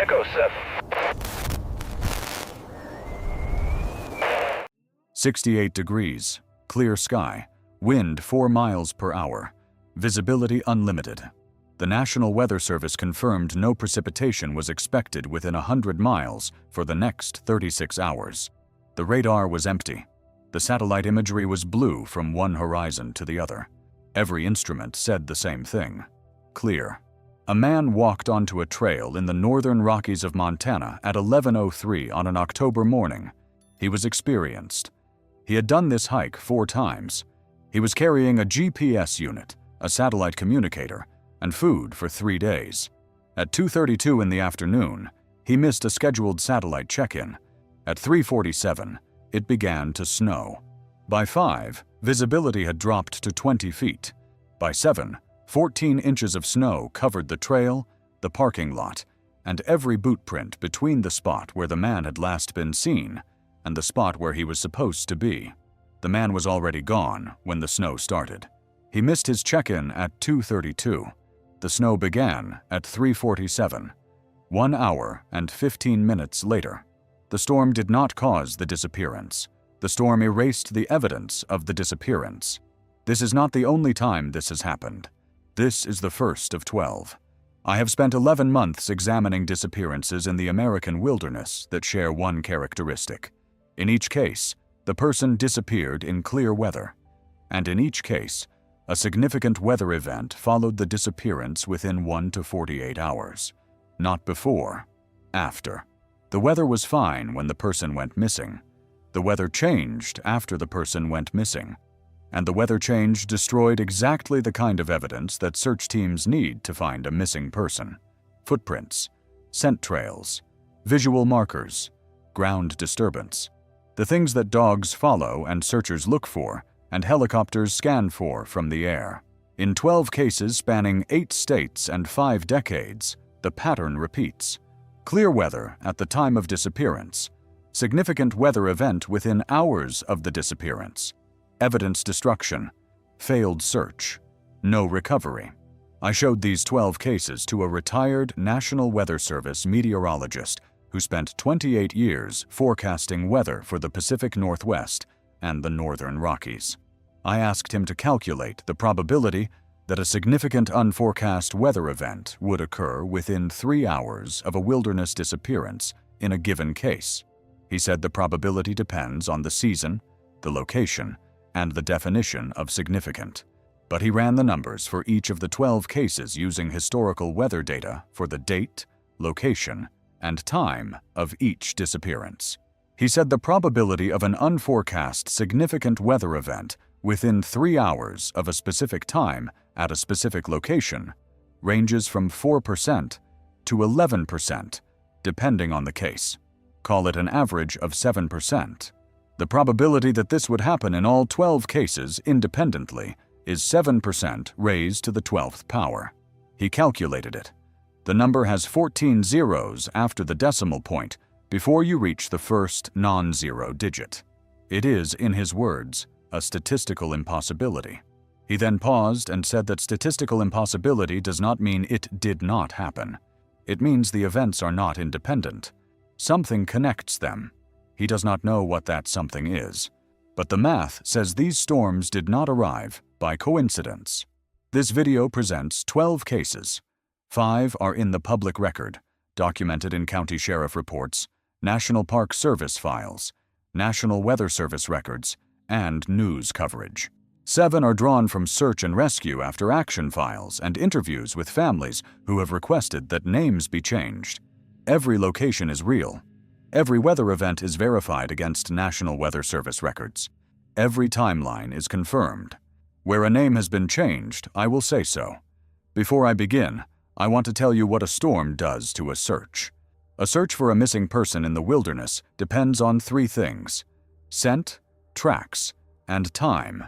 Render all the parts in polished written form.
Echo 7. 68 degrees, clear sky, wind 4 miles per hour, visibility unlimited. The National Weather Service confirmed no precipitation was expected within 100 miles for the next 36 hours. The radar was empty. The satellite imagery was blue from one horizon to the other. Every instrument said the same thing. Clear. A man walked onto a trail in the northern Rockies of Montana at 11:03 on an October morning. He was experienced. He had done this hike 4 times. He was carrying a GPS unit, a satellite communicator, and food for 3 days. At 2:32 in the afternoon, he missed a scheduled satellite check-in. At 3:47, it began to snow. By 5, visibility had dropped to 20 feet. By 7, 14 inches of snow covered the trail, the parking lot, and every boot print between the spot where the man had last been seen and the spot where he was supposed to be. The man was already gone when the snow started. He missed his check-in at 2:32. The snow began at 3:47. 1 hour and 15 minutes later. The storm did not cause the disappearance. The storm erased the evidence of the disappearance. This is not the only time this has happened. This is the first of 12. I have spent 11 months examining disappearances in the American wilderness that share one characteristic. In each case, the person disappeared in clear weather. And in each case, a significant weather event followed the disappearance within 1 to 48 hours. Not before, after. The weather was fine when the person went missing. The weather changed after the person went missing. And the weather change destroyed exactly the kind of evidence that search teams need to find a missing person. Footprints, scent trails, visual markers, ground disturbance. The things that dogs follow and searchers look for, and helicopters scan for from the air. In 12 cases spanning 8 states and 5 decades, the pattern repeats. Clear weather at the time of disappearance. Significant weather event within hours of the disappearance. Evidence destruction. Failed search. No recovery. I showed these 12 cases to a retired National Weather Service meteorologist who spent 28 years forecasting weather for the Pacific Northwest and the Northern Rockies. I asked him to calculate the probability that a significant unforecast weather event would occur within 3 hours of a wilderness disappearance in a given case. He said the probability depends on the season, the location, and the definition of significant. But he ran the numbers for each of the 12 cases using historical weather data for the date, location, and time of each disappearance. He said the probability of an unforecast significant weather event within 3 hours of a specific time at a specific location ranges from 4% to 11%, depending on the case. Call it an average of 7%. The probability that this would happen in all 12 cases independently is 7% raised to the 12th power. He calculated it. The number has 14 zeros after the decimal point before you reach the first non-zero digit. It is, in his words, a statistical impossibility. He then paused and said that statistical impossibility does not mean it did not happen. It means the events are not independent. Something connects them. He does not know what that something is. But the math says these storms did not arrive by coincidence. This video presents 12 cases. 5 are in the public record, documented in county sheriff reports, National Park Service files, National Weather Service records, and news coverage. 7 are drawn from search and rescue after action files and interviews with families who have requested that names be changed. Every location is real. Every weather event is verified against National Weather Service records. Every timeline is confirmed. Where a name has been changed, I will say so. Before I begin, I want to tell you what a storm does to a search. A search for a missing person in the wilderness depends on 3 things: scent, tracks, and time.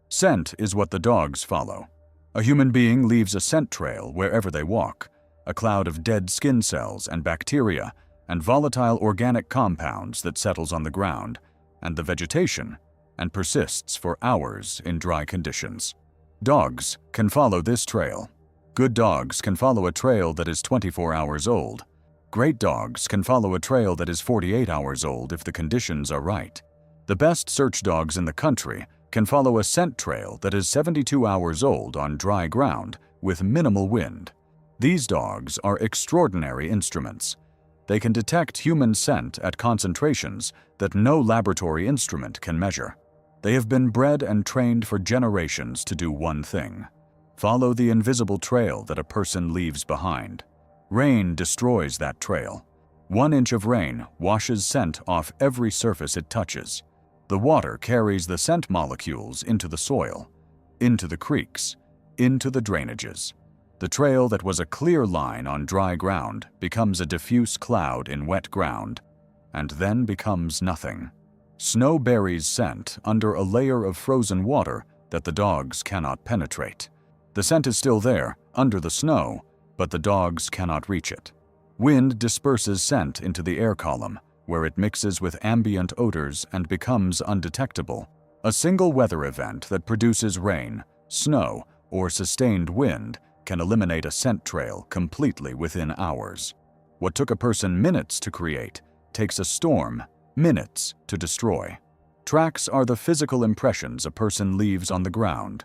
Scent is what the dogs follow. A human being leaves a scent trail wherever they walk, a cloud of dead skin cells and bacteria and volatile organic compounds that settles on the ground and the vegetation and persists for hours in dry conditions. Dogs can follow this trail. Good dogs can follow a trail that is 24 hours old. Great dogs can follow a trail that is 48 hours old if the conditions are right. The best search dogs in the country can follow a scent trail that is 72 hours old on dry ground with minimal wind. These dogs are extraordinary instruments. They can detect human scent at concentrations that no laboratory instrument can measure. They have been bred and trained for generations to do one thing: follow the invisible trail that a person leaves behind. Rain destroys that trail. 1 inch of rain washes scent off every surface it touches. The water carries the scent molecules into the soil, into the creeks, into the drainages. The trail that was a clear line on dry ground becomes a diffuse cloud in wet ground, and then becomes nothing. Snow buries scent under a layer of frozen water that the dogs cannot penetrate. The scent is still there, under the snow, but the dogs cannot reach it. Wind disperses scent into the air column, where it mixes with ambient odors and becomes undetectable. A single weather event that produces rain, snow, or sustained wind can eliminate a scent trail completely within hours. What took a person minutes to create takes a storm minutes to destroy. Tracks are the physical impressions a person leaves on the ground.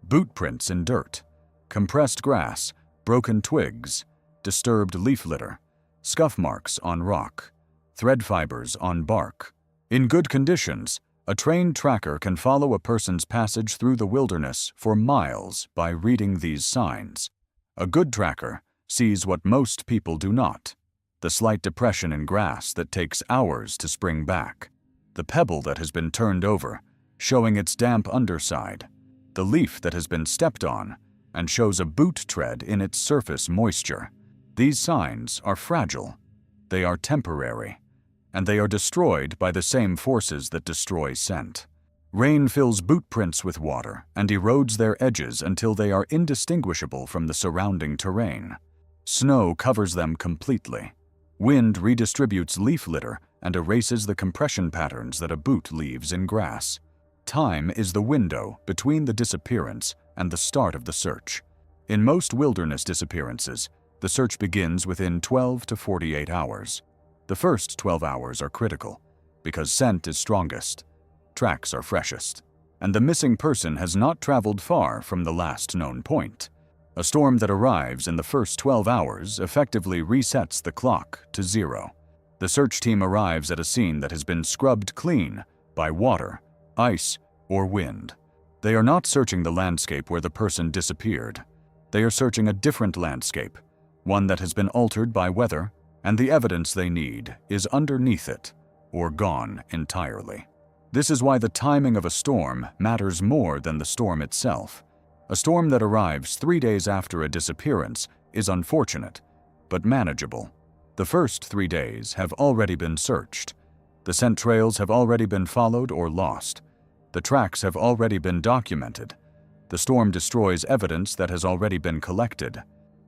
Boot prints in dirt, compressed grass, broken twigs, disturbed leaf litter, scuff marks on rock, thread fibers on bark. In good conditions, a trained tracker can follow a person's passage through the wilderness for miles by reading these signs. A good tracker sees what most people do not: the slight depression in grass that takes hours to spring back, the pebble that has been turned over, showing its damp underside, the leaf that has been stepped on and shows a boot tread in its surface moisture. These signs are fragile. They are temporary, and they are destroyed by the same forces that destroy scent. Rain fills boot prints with water and erodes their edges until they are indistinguishable from the surrounding terrain. Snow covers them completely. Wind redistributes leaf litter and erases the compression patterns that a boot leaves in grass. Time is the window between the disappearance and the start of the search. In most wilderness disappearances, the search begins within 12 to 48 hours. The first 12 hours are critical, because scent is strongest, tracks are freshest, and the missing person has not traveled far from the last known point. A storm that arrives in the first 12 hours effectively resets the clock to 0. The search team arrives at a scene that has been scrubbed clean by water, ice, or wind. They are not searching the landscape where the person disappeared. They are searching a different landscape, one that has been altered by weather, and the evidence they need is underneath it or gone entirely. This is why the timing of a storm matters more than the storm itself. A storm that arrives 3 days after a disappearance is unfortunate, but manageable. The first 3 days have already been searched. The scent trails have already been followed or lost. The tracks have already been documented. The storm destroys evidence that has already been collected.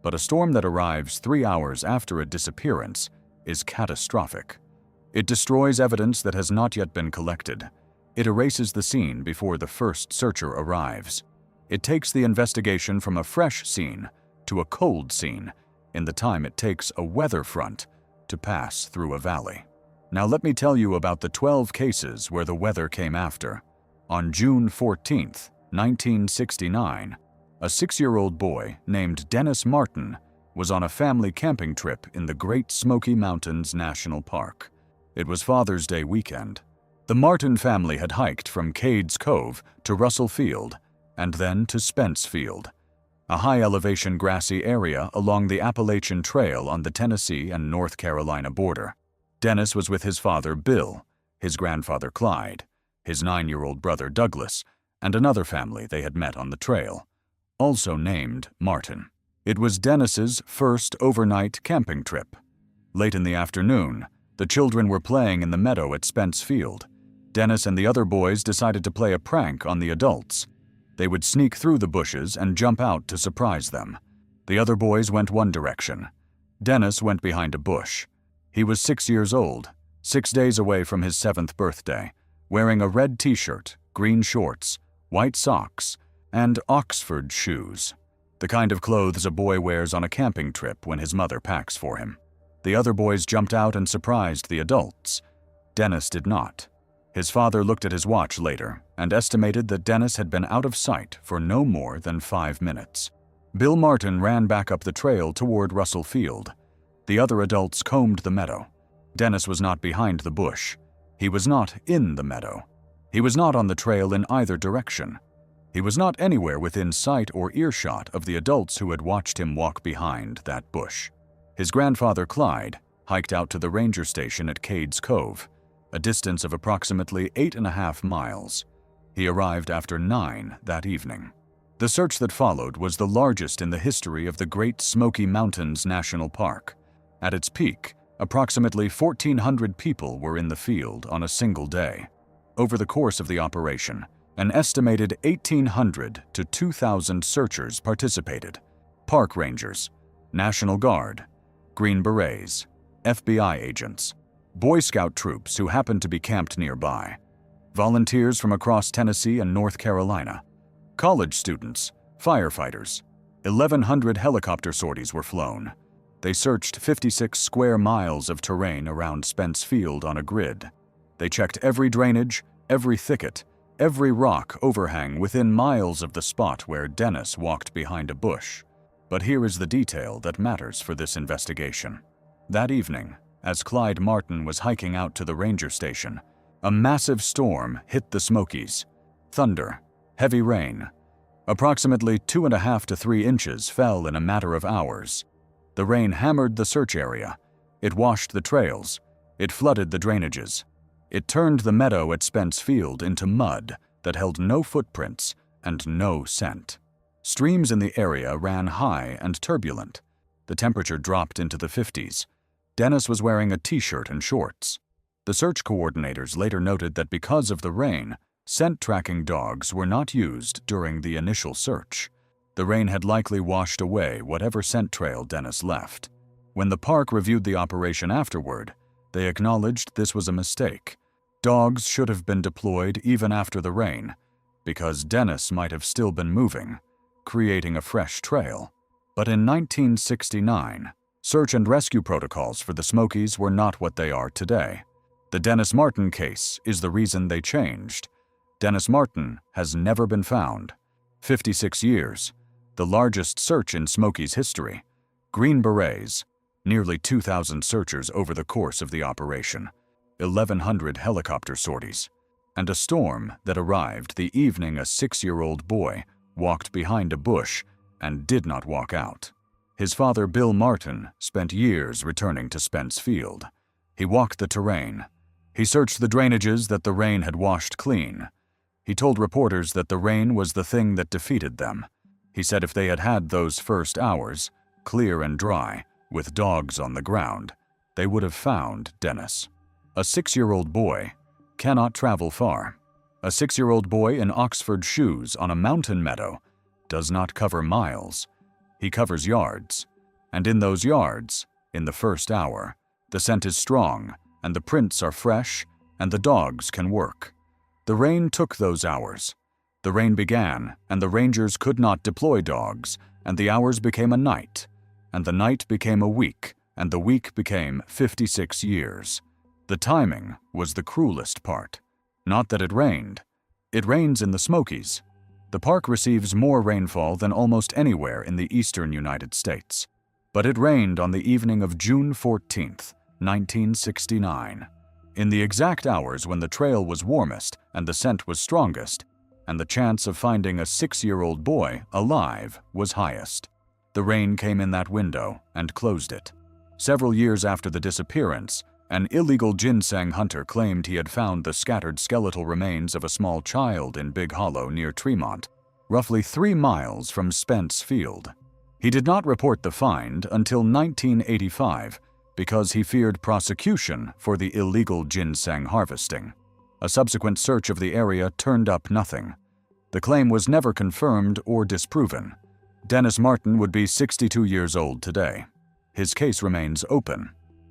But a storm that arrives 3 hours after a disappearance is catastrophic. It destroys evidence that has not yet been collected. It erases the scene before the first searcher arrives. It takes the investigation from a fresh scene to a cold scene in the time it takes a weather front to pass through a valley. Now let me tell you about the 12 cases where the weather came after. On June 14, 1969, a 6-year-old boy named Dennis Martin was on a family camping trip in the Great Smoky Mountains National Park. It was Father's Day weekend. The Martin family had hiked from Cades Cove to Russell Field and then to Spence Field, a high-elevation grassy area along the Appalachian Trail on the Tennessee and North Carolina border. Dennis was with his father, Bill, his grandfather, Clyde, his 9-year-old brother, Douglas, and another family they had met on the trail, also named Martin. It was Dennis's first overnight camping trip. Late in the afternoon, the children were playing in the meadow at Spence Field. Dennis and the other boys decided to play a prank on the adults. They would sneak through the bushes and jump out to surprise them. The other boys went one direction. Dennis went behind a bush. He was 6 years old, 6 days away from his 7th birthday, wearing a red t-shirt, green shorts, white socks, and Oxford shoes, the kind of clothes a boy wears on a camping trip when his mother packs for him. The other boys jumped out and surprised the adults. Dennis did not. His father looked at his watch later and estimated that Dennis had been out of sight for no more than 5 minutes. Bill Martin ran back up the trail toward Russell Field. The other adults combed the meadow. Dennis was not behind the bush. He was not in the meadow. He was not on the trail in either direction. He was not anywhere within sight or earshot of the adults who had watched him walk behind that bush. His grandfather, Clyde, hiked out to the ranger station at Cades Cove, a distance of approximately 8.5 miles. He arrived after 9 that evening. The search that followed was the largest in the history of the Great Smoky Mountains National Park. At its peak, approximately 1,400 people were in the field on a single day. Over the course of the operation, an estimated 1,800 to 2,000 searchers participated. Park rangers, National Guard, Green Berets, FBI agents, Boy Scout troops who happened to be camped nearby, volunteers from across Tennessee and North Carolina, college students, firefighters. 1,100 helicopter sorties were flown. They searched 56 square miles of terrain around Spence Field on a grid. They checked every drainage, every thicket, every rock overhang within miles of the spot where Dennis walked behind a bush. But here is the detail that matters for this investigation. That evening, as Clyde Martin was hiking out to the ranger station, a massive storm hit the Smokies. Thunder, heavy rain. Approximately 2.5 to 3 inches fell in a matter of hours. The rain hammered the search area. It washed the trails. It flooded the drainages. It turned the meadow at Spence Field into mud that held no footprints and no scent. Streams in the area ran high and turbulent. The temperature dropped into the 50s. Dennis was wearing a t-shirt and shorts. The search coordinators later noted that because of the rain, scent-tracking dogs were not used during the initial search. The rain had likely washed away whatever scent trail Dennis left. When the park reviewed the operation afterward, they acknowledged this was a mistake. Dogs should have been deployed even after the rain, because Dennis might have still been moving, creating a fresh trail. But in 1969, search and rescue protocols for the Smokies were not what they are today. The Dennis Martin case is the reason they changed. Dennis Martin has never been found. 56 years, the largest search in Smokies history. Green Berets, nearly 2,000 searchers over the course of the operation, 1,100 helicopter sorties, and a storm that arrived the evening a 6-year-old boy walked behind a bush and did not walk out. His father, Bill Martin, spent years returning to Spence Field. He walked the terrain. He searched the drainages that the rain had washed clean. He told reporters that the rain was the thing that defeated them. He said if they had had those first hours, clear and dry, with dogs on the ground, they would have found Dennis. A 6-year-old boy cannot travel far. A 6-year-old boy in Oxford shoes on a mountain meadow does not cover miles. He covers yards. And in those yards, in the first hour, the scent is strong, and the prints are fresh, and the dogs can work. The rain took those hours. The rain began, and the rangers could not deploy dogs, and the hours became a night, and the night became a week, and the week became 56 years. The timing was the cruelest part. Not that it rained. It rains in the Smokies. The park receives more rainfall than almost anywhere in the eastern United States. But it rained on the evening of June 14th, 1969. In the exact hours when the trail was warmest and the scent was strongest, and the chance of finding a 6-year-old boy alive was highest. The rain came in that window and closed it. Several years after the disappearance, an illegal ginseng hunter claimed he had found the scattered skeletal remains of a small child in Big Hollow near Tremont, roughly 3 miles from Spence Field. He did not report the find until 1985 because he feared prosecution for the illegal ginseng harvesting. A subsequent search of the area turned up nothing. The claim was never confirmed or disproven. Dennis Martin would be 62 years old today. His case remains open.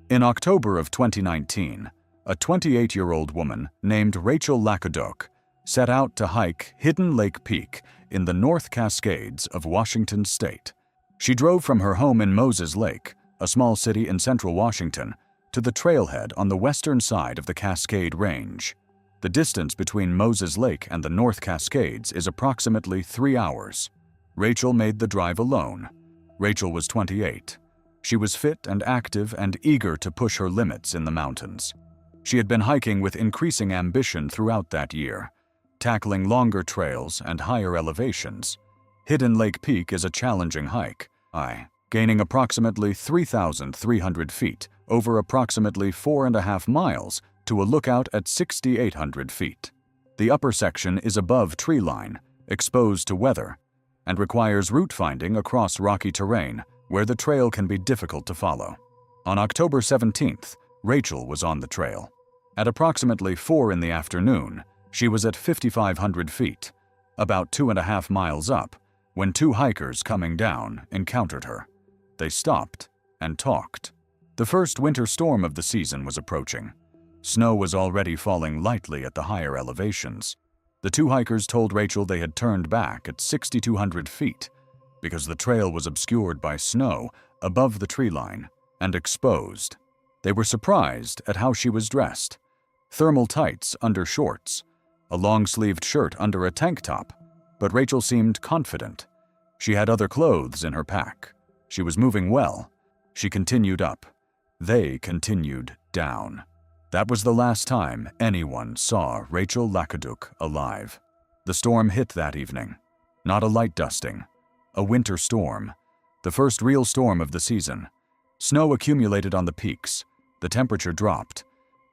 In October of 2019, a 28-year-old woman named Rachel Lacaduk set out to hike Hidden Lake Peak in the North Cascades of Washington State. She drove from her home in Moses Lake, a small city in central Washington, to the trailhead on the western side of the Cascade Range. The distance between Moses Lake and the North Cascades is approximately 3 hours. Rachel made the drive alone. Rachel was 28. She was fit and active and eager to push her limits in the mountains. She had been hiking with increasing ambition throughout that year, tackling longer trails and higher elevations. Hidden Lake Peak is a challenging hike, gaining approximately 3,300 feet over approximately 4.5 miles to a lookout at 6,800 feet. The upper section is above tree line, exposed to weather, and requires route finding across rocky terrain where the trail can be difficult to follow. On October 17th, Rachel was on the trail. At approximately 4 in the afternoon, she was at 5,500 feet, about 2.5 miles up, when 2 hikers coming down encountered her. They stopped and talked. The first winter storm of the season was approaching. Snow was already falling lightly at the higher elevations. The 2 hikers told Rachel they had turned back at 6,200 feet because the trail was obscured by snow above the tree line and exposed. They were surprised at how she was dressed. Thermal tights under shorts, a long-sleeved shirt under a tank top, but Rachel seemed confident. She had other clothes in her pack. She was moving well. She continued up. They continued down. That was the last time anyone saw Rachel Lacaduk alive. The storm hit that evening. Not a light dusting. A winter storm. The first real storm of the season. Snow accumulated on the peaks. The temperature dropped.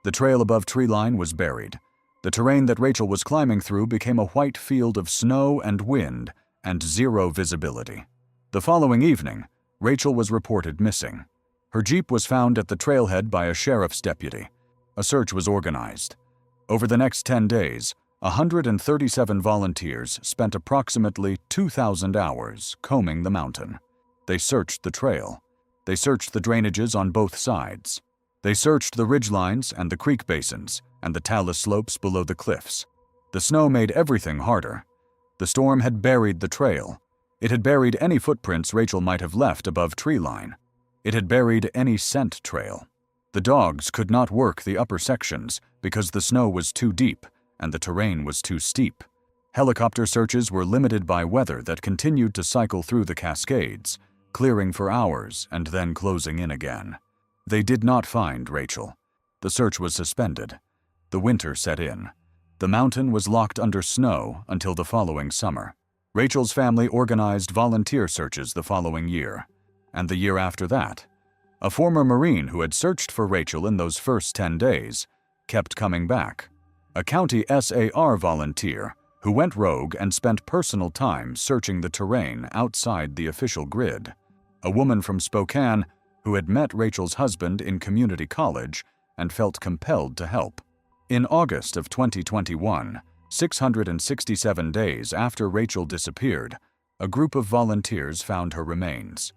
The trail above tree line was buried. The terrain that Rachel was climbing through became a white field of snow and wind and zero visibility. The following evening, Rachel was reported missing. Her Jeep was found at the trailhead by a sheriff's deputy. A search was organized. Over the next 10 days, 137 volunteers spent approximately 2,000 hours combing the mountain. They searched the trail. They searched the drainages on both sides. They searched the ridgelines and the creek basins and the talus slopes below the cliffs. The snow made everything harder. The storm had buried the trail. It had buried any footprints Rachel might have left above tree line. It had buried any scent trail. The dogs could not work the upper sections because the snow was too deep and the terrain was too steep. Helicopter searches were limited by weather that continued to cycle through the Cascades, clearing for hours and then closing in again. They did not find Rachel. The search was suspended. The winter set in. The mountain was locked under snow until the following summer. Rachel's family organized volunteer searches the following year, and the year after that. A former Marine who had searched for Rachel in those first 10 days kept coming back. A county SAR volunteer who went rogue and spent personal time searching the terrain outside the official grid. A woman from Spokane who had met Rachel's husband in community college and felt compelled to help. In August of 2021, 667 days after Rachel disappeared, a group of volunteers found her remains.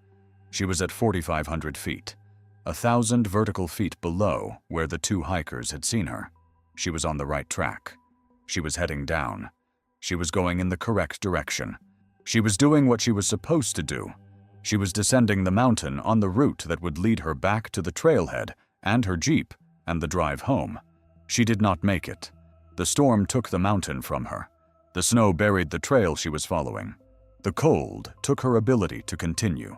She was at 4,500 feet, 1,000 vertical feet below where the 2 hikers had seen her. She was on the right track. She was heading down. She was going in the correct direction. She was doing what she was supposed to do. She was descending the mountain on the route that would lead her back to the trailhead and her Jeep and the drive home. She did not make it. The storm took the mountain from her. The snow buried the trail she was following. The cold took her ability to continue.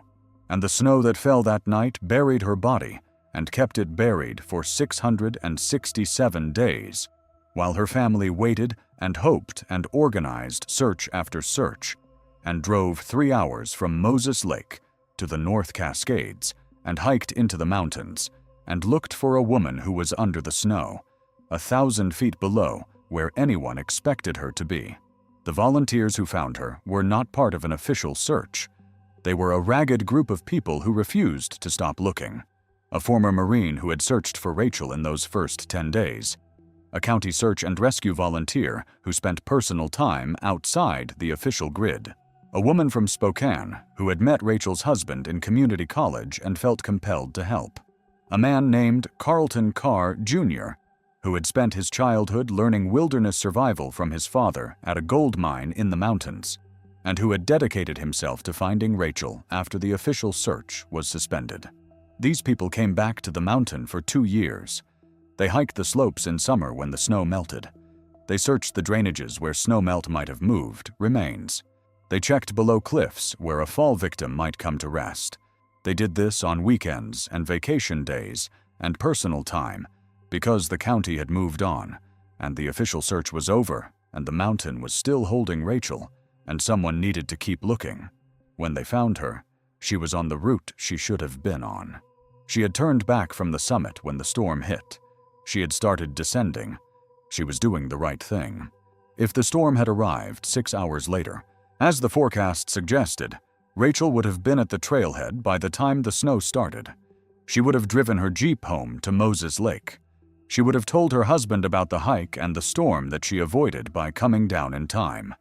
And the snow that fell that night buried her body and kept it buried for 667 days, while her family waited and hoped and organized search after search, and drove 3 hours from Moses Lake to the North Cascades and hiked into the mountains and looked for a woman who was under the snow, 1,000 feet below where anyone expected her to be. The volunteers who found her were not part of an official search. They were a ragged group of people who refused to stop looking. A former Marine who had searched for Rachel in those first 10 days. A county search and rescue volunteer who spent personal time outside the official grid. A woman from Spokane who had met Rachel's husband in community college and felt compelled to help. A man named Carlton Carr, Jr., who had spent his childhood learning wilderness survival from his father at a gold mine in the mountains, and who had dedicated himself to finding Rachel after the official search was suspended. These people came back to the mountain for 2 years. They hiked the slopes in summer when the snow melted. They searched the drainages where snowmelt might have moved remains. They checked below cliffs where a fall victim might come to rest. They did this on weekends and vacation days and personal time because the county had moved on and the official search was over and the mountain was still holding Rachel and someone needed to keep looking. When they found her, she was on the route she should have been on. She had turned back from the summit when the storm hit. She had started descending. She was doing the right thing. If the storm had arrived 6 hours later, as the forecast suggested, Rachel would have been at the trailhead by the time the snow started. She would have driven her Jeep home to Moses Lake. She would have told her husband about the hike and the storm that she avoided by coming down in time.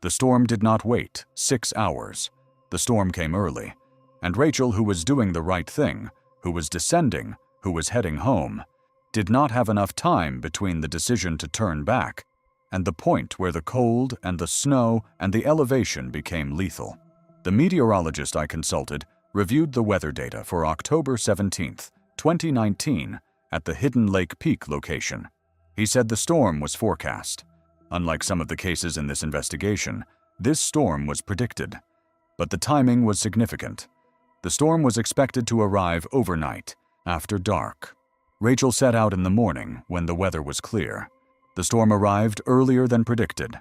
The storm did not wait 6 hours. The storm came early, and Rachel, who was doing the right thing, who was descending, who was heading home, did not have enough time between the decision to turn back and the point where the cold and the snow and the elevation became lethal. The meteorologist I consulted reviewed the weather data for October 17, 2019, at the Hidden Lake Peak location. He said the storm was forecast. Unlike some of the cases in this investigation, this storm was predicted. But the timing was significant. The storm was expected to arrive overnight, after dark. Rachel set out in the morning when the weather was clear. The storm arrived earlier than predicted.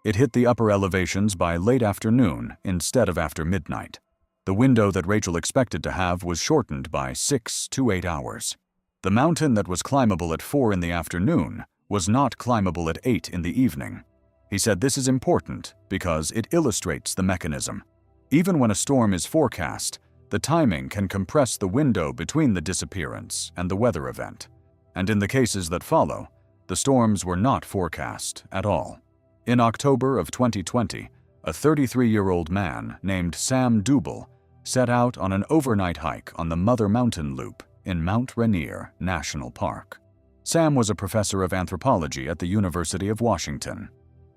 It hit the upper elevations by late afternoon instead of after midnight. The window that Rachel expected to have was shortened by 6 to 8 hours. The mountain that was climbable at 4 in the afternoon was not climbable at 8 in the evening. He said this is important because it illustrates the mechanism. Even when a storm is forecast, the timing can compress the window between the disappearance and the weather event. And in the cases that follow, the storms were not forecast at all. In October of 2020, a 33-year-old man named Sam Dubel set out on an overnight hike on the Mother Mountain Loop in Mount Rainier National Park. Sam was a professor of anthropology at the University of Washington.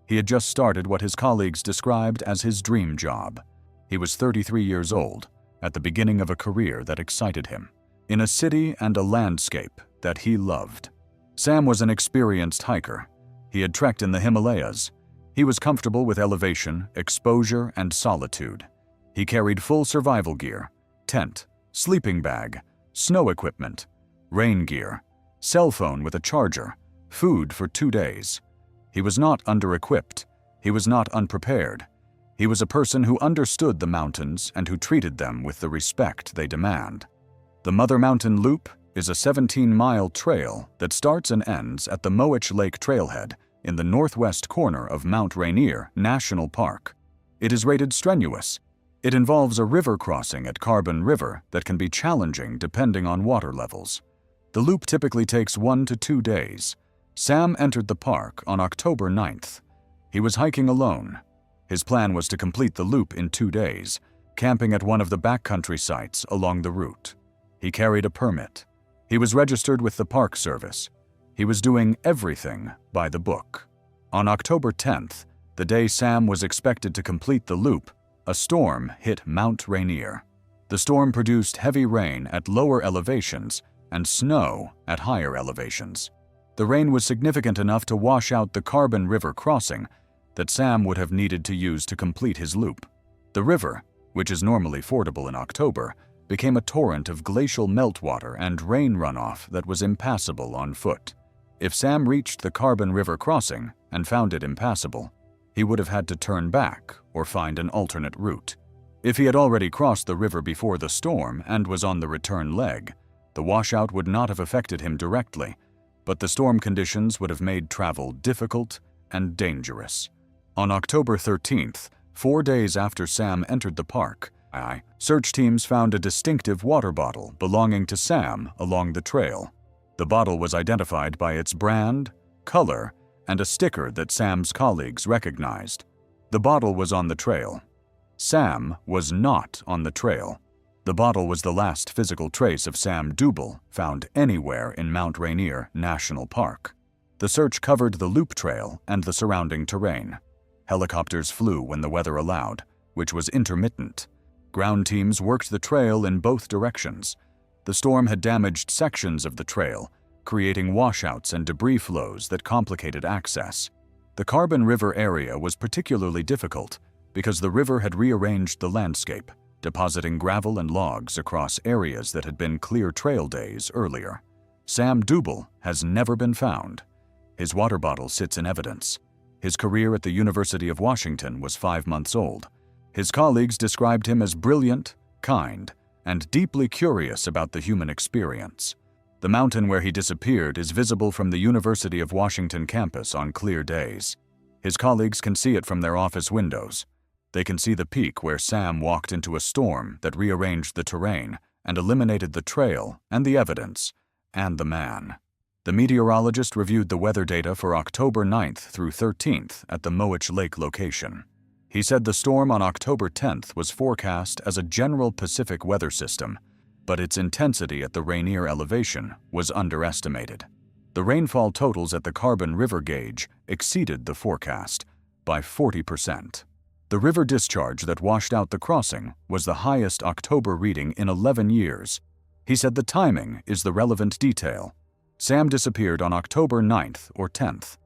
He had just started what his colleagues described as his dream job. He was 33 years old, at the beginning of a career that excited him, in a city and a landscape that he loved. Sam was an experienced hiker. He had trekked in the Himalayas. He was comfortable with elevation, exposure, and solitude. He carried full survival gear, tent, sleeping bag, snow equipment, rain gear, cell phone with a charger, food for 2 days. He was not under-equipped. He was not unprepared. He was a person who understood the mountains and who treated them with the respect they demand. The Mother Mountain Loop is a 17-mile trail that starts and ends at the Moich Lake Trailhead in the northwest corner of Mount Rainier National Park. It is rated strenuous. It involves a river crossing at Carbon River that can be challenging depending on water levels. The loop typically takes 1 to 2 days. Sam entered the park on October 9th. He was hiking alone. His plan was to complete the loop in 2 days, camping at one of the backcountry sites along the route. He carried a permit. He was registered with the Park Service. He was doing everything by the book. On October 10th, the day Sam was expected to complete the loop, a storm hit Mount Rainier. The storm produced heavy rain at lower elevations and snow at higher elevations. The rain was significant enough to wash out the Carbon River crossing that Sam would have needed to use to complete his loop. The river, which is normally fordable in October, became a torrent of glacial meltwater and rain runoff that was impassable on foot. If Sam reached the Carbon River crossing and found it impassable, he would have had to turn back or find an alternate route. If he had already crossed the river before the storm and was on the return leg, the washout would not have affected him directly, but the storm conditions would have made travel difficult and dangerous. On October 13th, 4 days after Sam entered the park, search teams found a distinctive water bottle belonging to Sam along the trail. The bottle was identified by its brand, color, and a sticker that Sam's colleagues recognized. The bottle was on the trail. Sam was not on the trail. The bottle was the last physical trace of Sam Dubel found anywhere in Mount Rainier National Park. The search covered the loop trail and the surrounding terrain. Helicopters flew when the weather allowed, which was intermittent. Ground teams worked the trail in both directions. The storm had damaged sections of the trail, creating washouts and debris flows that complicated access. The Carbon River area was particularly difficult because the river had rearranged the landscape, depositing gravel and logs across areas that had been clear trail days earlier. Sam Dubel has never been found. His water bottle sits in evidence. His career at the University of Washington was 5 months old. His colleagues described him as brilliant, kind, and deeply curious about the human experience. The mountain where he disappeared is visible from the University of Washington campus on clear days. His colleagues can see it from their office windows. They can see the peak where Sam walked into a storm that rearranged the terrain and eliminated the trail and the evidence and the man. The meteorologist reviewed the weather data for October 9th through 13th at the Moich Lake location. He said the storm on October 10th was forecast as a general Pacific weather system, but its intensity at the Rainier elevation was underestimated. The rainfall totals at the Carbon River gauge exceeded the forecast by 40%. The river discharge that washed out the crossing was the highest October reading in 11 years. He said the timing is the relevant detail. Sam disappeared on October 9th or 10th.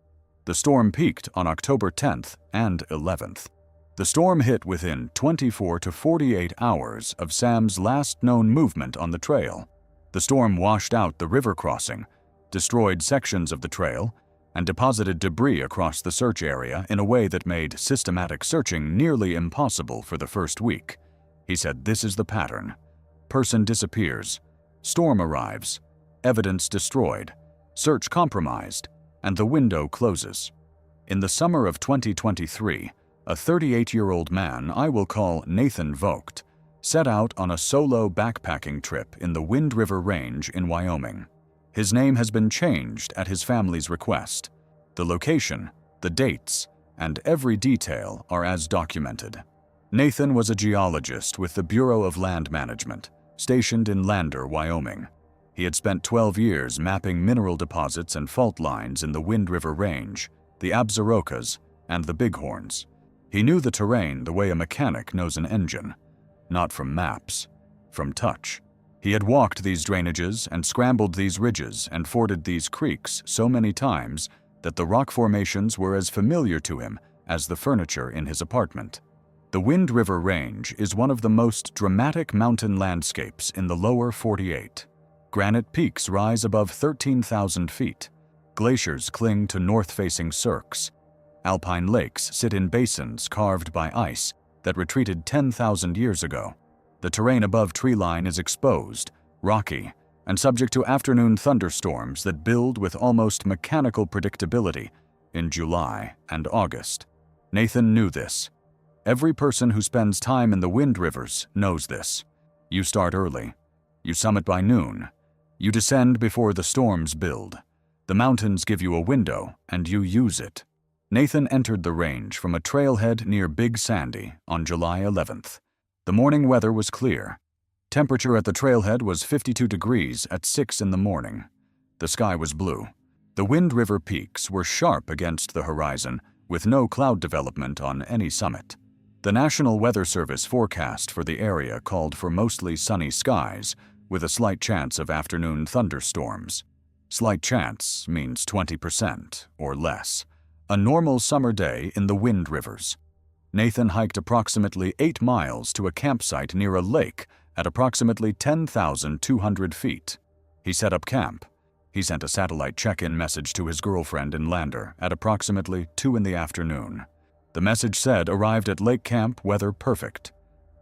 The storm peaked on October 10th and 11th. The storm hit within 24 to 48 hours of Sam's last known movement on the trail. The storm washed out the river crossing, destroyed sections of the trail, and deposited debris across the search area in a way that made systematic searching nearly impossible for the first week. He said this is the pattern. Person disappears, storm arrives, evidence destroyed, search compromised, and the window closes. In the summer of 2023, a 38-year-old man I will call Nathan Vogt set out on a solo backpacking trip in the Wind River Range in Wyoming. His name has been changed at his family's request. The location, the dates, and every detail are as documented. Nathan was a geologist with the Bureau of Land Management, stationed in Lander, Wyoming. He had spent 12 years mapping mineral deposits and fault lines in the Wind River Range, the Absarokas, and the Bighorns. He knew the terrain the way a mechanic knows an engine, not from maps, from touch. He had walked these drainages and scrambled these ridges and forded these creeks so many times that the rock formations were as familiar to him as the furniture in his apartment. The Wind River Range is one of the most dramatic mountain landscapes in the lower 48. Granite peaks rise above 13,000 feet. Glaciers cling to north-facing cirques. Alpine lakes sit in basins carved by ice that retreated 10,000 years ago. The terrain above treeline is exposed, rocky, and subject to afternoon thunderstorms that build with almost mechanical predictability in July and August. Nathan knew this. Every person who spends time in the Wind Rivers knows this. You start early. You summit by noon. You descend before the storms build. The mountains give you a window, and you use it. Nathan entered the range from a trailhead near Big Sandy on July 11th. The morning weather was clear. Temperature at the trailhead was 52 degrees at 6 in the morning. The sky was blue. The Wind River peaks were sharp against the horizon, with no cloud development on any summit. The National Weather Service forecast for the area called for mostly sunny skies, with a slight chance of afternoon thunderstorms. Slight chance means 20% or less. A normal summer day in the Wind Rivers. Nathan hiked approximately 8 miles to a campsite near a lake at approximately 10,200 feet. He set up camp. He sent a satellite check-in message to his girlfriend in Lander at approximately 2 in the afternoon. The message said arrived at lake camp weather perfect.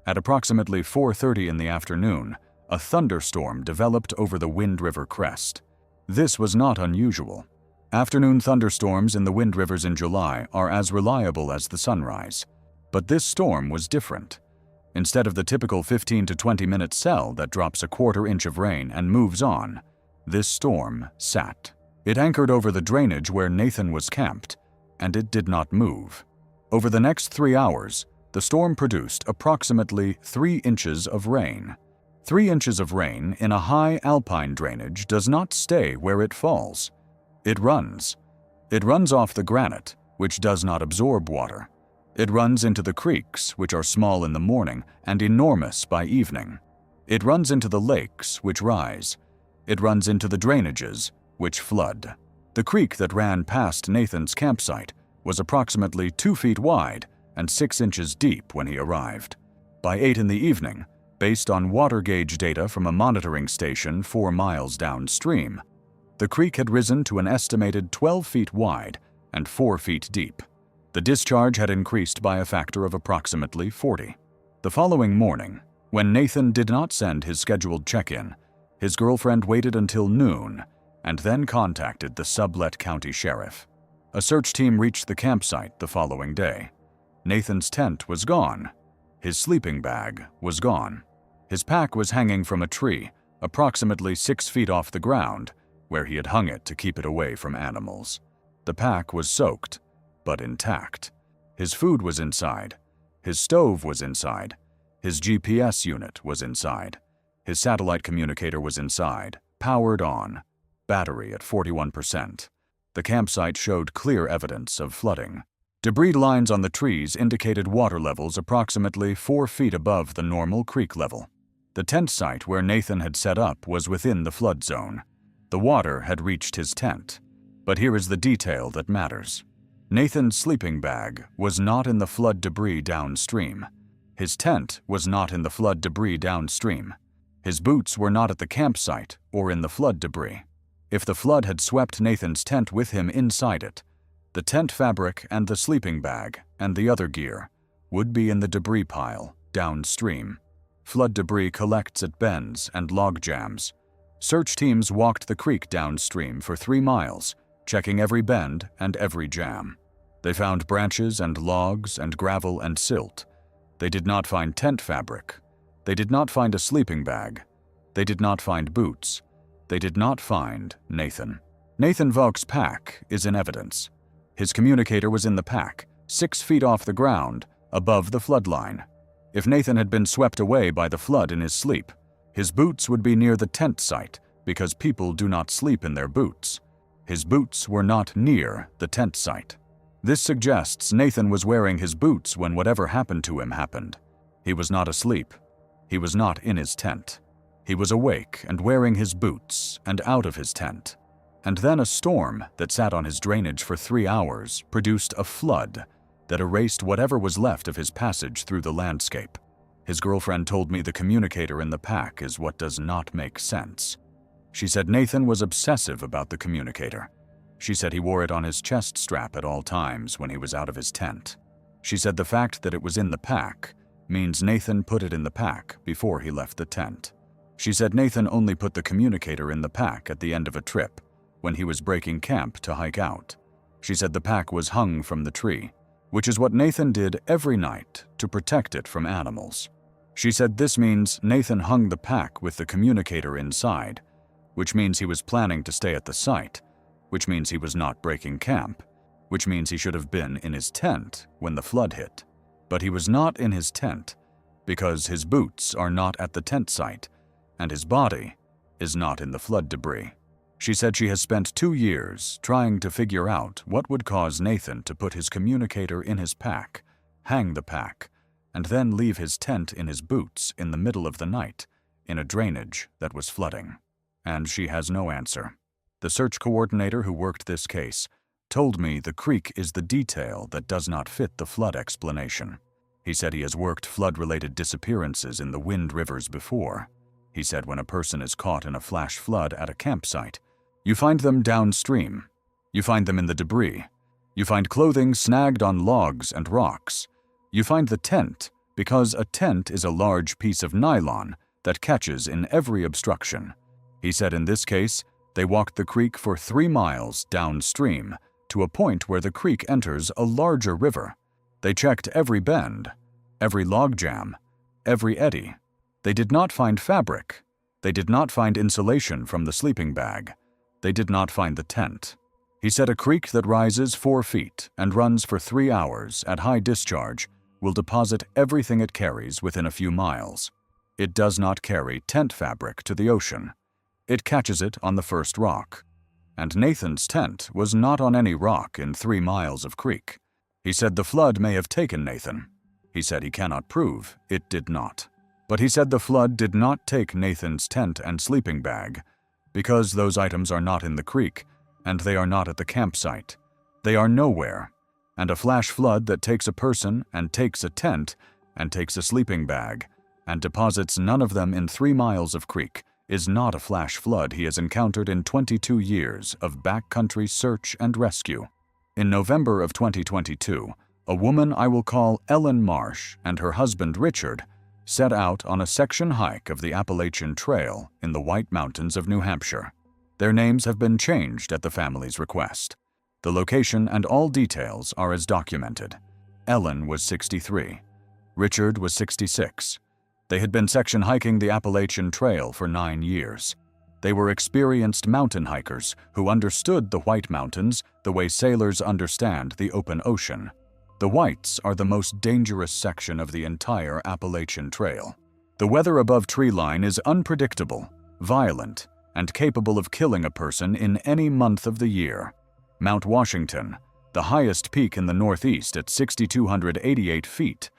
At approximately 4:30 in the afternoon, a thunderstorm developed over the Wind River crest. This was not unusual. Afternoon thunderstorms in the Wind Rivers in July are as reliable as the sunrise. But this storm was different. Instead of the typical 15 to 20-minute cell that drops a quarter inch of rain and moves on, this storm sat. It anchored over the drainage where Nathan was camped, and it did not move. Over the next 3 hours, the storm produced approximately 3 inches of rain. 3 inches of rain in a high alpine drainage does not stay where it falls. It runs. It runs off the granite, which does not absorb water. It runs into the creeks, which are small in the morning and enormous by evening. It runs into the lakes, which rise. It runs into the drainages, which flood. The creek that ran past Nathan's campsite was approximately 2 feet wide and 6 inches deep when he arrived. By 8 in the evening, based on water gauge data from a monitoring station 4 miles downstream, the creek had risen to an estimated 12 feet wide and 4 feet deep. The discharge had increased by a factor of approximately 40. The following morning, when Nathan did not send his scheduled check-in, his girlfriend waited until noon and then contacted the Sublette County Sheriff. A search team reached the campsite the following day. Nathan's tent was gone. His sleeping bag was gone. His pack was hanging from a tree, approximately 6 feet off the ground, where he had hung it to keep it away from animals. The pack was soaked, but intact. His food was inside. His stove was inside. His GPS unit was inside. His satellite communicator was inside, powered on, battery at 41%. The campsite showed clear evidence of flooding. Debris lines on the trees indicated water levels approximately 4 feet above the normal creek level. The tent site where Nathan had set up was within the flood zone. The water had reached his tent. But here is the detail that matters. Nathan's sleeping bag was not in the flood debris downstream. His tent was not in the flood debris downstream. His boots were not at the campsite or in the flood debris. If the flood had swept Nathan's tent with him inside it, the tent fabric and the sleeping bag and the other gear would be in the debris pile downstream. Flood debris collects at bends and log jams. Search teams walked the creek downstream for 3 miles, checking every bend and every jam. They found branches and logs and gravel and silt. They did not find tent fabric. They did not find a sleeping bag. They did not find boots. They did not find Nathan. Nathan Vogt's pack is in evidence. His communicator was in the pack, 6 feet off the ground, above the flood line. If Nathan had been swept away by the flood in his sleep, his boots would be near the tent site because people do not sleep in their boots. His boots were not near the tent site. This suggests Nathan was wearing his boots when whatever happened to him happened. He was not asleep. He was not in his tent. He was awake and wearing his boots and out of his tent. And then a storm that sat on his drainage for 3 hours produced a flood that erased whatever was left of his passage through the landscape. His girlfriend told me the communicator in the pack is what does not make sense. She said Nathan was obsessive about the communicator. She said he wore it on his chest strap at all times when he was out of his tent. She said the fact that it was in the pack means Nathan put it in the pack before he left the tent. She said Nathan only put the communicator in the pack at the end of a trip, when he was breaking camp to hike out. She said the pack was hung from the tree, which is what Nathan did every night to protect it from animals. She said this means Nathan hung the pack with the communicator inside, which means he was planning to stay at the site, which means he was not breaking camp, which means he should have been in his tent when the flood hit. But he was not in his tent because his boots are not at the tent site and his body is not in the flood debris. She said she has spent 2 years trying to figure out what would cause Nathan to put his communicator in his pack, hang the pack, and then leave his tent in his boots in the middle of the night in a drainage that was flooding. And she has no answer. The search coordinator who worked this case told me the creek is the detail that does not fit the flood explanation. He said he has worked flood-related disappearances in the Wind Rivers before. He said when a person is caught in a flash flood at a campsite, you find them downstream. You find them in the debris. You find clothing snagged on logs and rocks. You find the tent because a tent is a large piece of nylon that catches in every obstruction. He said in this case, they walked the creek for 3 miles downstream to a point where the creek enters a larger river. They checked every bend, every log jam, every eddy. They did not find fabric. They did not find insulation from the sleeping bag. They did not find the tent. He said a creek that rises 4 feet and runs for 3 hours at high discharge will deposit everything it carries within a few miles. It does not carry tent fabric to the ocean. It catches it on the first rock. And Nathan's tent was not on any rock in 3 miles of creek. He said the flood may have taken Nathan. He said he cannot prove it did not. But he said the flood did not take Nathan's tent and sleeping bag, because those items are not in the creek, and they are not at the campsite. They are nowhere, and a flash flood that takes a person and takes a tent and takes a sleeping bag and deposits none of them in 3 miles of creek is not a flash flood he has encountered in 22 years of backcountry search and rescue. In November of 2022, a woman I will call Ellen Marsh and her husband Richard set out on a section hike of the Appalachian Trail in the White Mountains of New Hampshire. Their names have been changed at the family's request. The location and all details are as documented. Ellen was 63. Richard was 66. They had been section hiking the Appalachian Trail for 9 years. They were experienced mountain hikers who understood the White Mountains the way sailors understand the open ocean. The Whites are the most dangerous section of the entire Appalachian Trail. The weather above treeline is unpredictable, violent, and capable of killing a person in any month of the year. Mount Washington, the highest peak in the Northeast at 6,288 feet,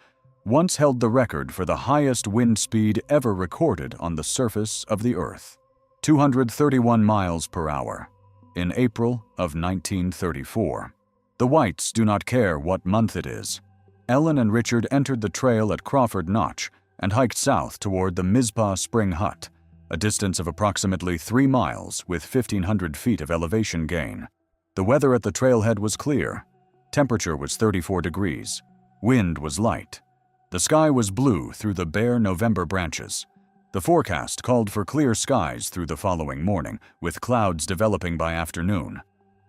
once held the record for the highest wind speed ever recorded on the surface of the Earth, 231 miles per hour, in April of 1934. The Whites do not care what month it is. Ellen and Richard entered the trail at Crawford Notch and hiked south toward the Mizpah Spring Hut, a distance of approximately 3 miles with 1,500 feet of elevation gain. The weather at the trailhead was clear. Temperature was 34 degrees. Wind was light. The sky was blue through the bare November branches. The forecast called for clear skies through the following morning, with clouds developing by afternoon.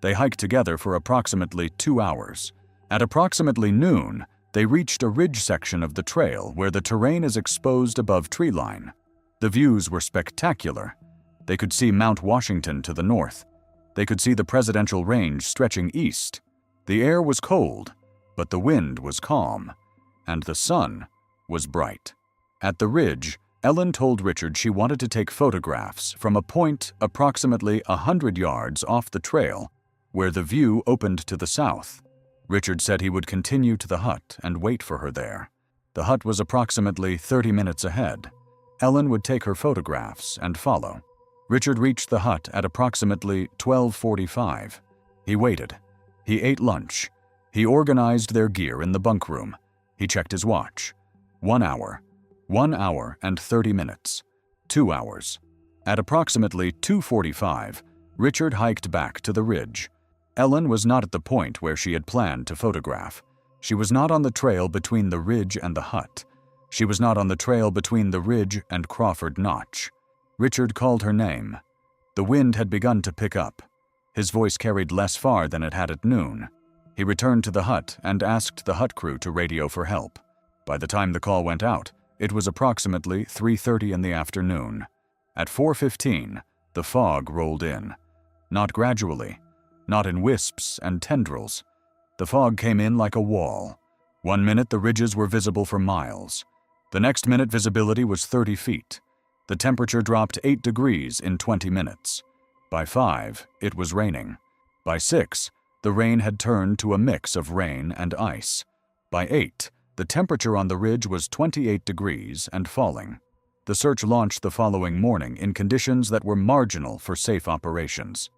They hiked together for approximately 2 hours. At approximately noon, they reached a ridge section of the trail where the terrain is exposed above treeline. The views were spectacular. They could see Mount Washington to the north. They could see the Presidential Range stretching east. The air was cold, but the wind was calm, and the sun was bright. At the ridge, Ellen told Richard she wanted to take photographs from a point approximately 100 yards off the trail where the view opened to the south. Richard said he would continue to the hut and wait for her there. The hut was approximately 30 minutes ahead. Ellen would take her photographs and follow. Richard reached the hut at approximately 12:45. He waited. He ate lunch. He organized their gear in the bunk room. He checked his watch. 1 hour. 1 hour and 30 minutes. 2 hours. At approximately 2:45, Richard hiked back to the ridge. Ellen was not at the point where she had planned to photograph. She was not on the trail between the ridge and the hut. She was not on the trail between the ridge and Crawford Notch. Richard called her name. The wind had begun to pick up. His voice carried less far than it had at noon. He returned to the hut and asked the hut crew to radio for help. By the time the call went out, it was approximately 3:30 in the afternoon. At 4:15, the fog rolled in. Not gradually, not in wisps and tendrils. The fog came in like a wall. 1 minute the ridges were visible for miles. The next minute visibility was 30 feet. The temperature dropped 8 degrees in 20 minutes. By 5, it was raining. By 6, the rain had turned to a mix of rain and ice. By 8, the temperature on the ridge was 28 degrees and falling. The search launched the following morning in conditions that were marginal for safe operations.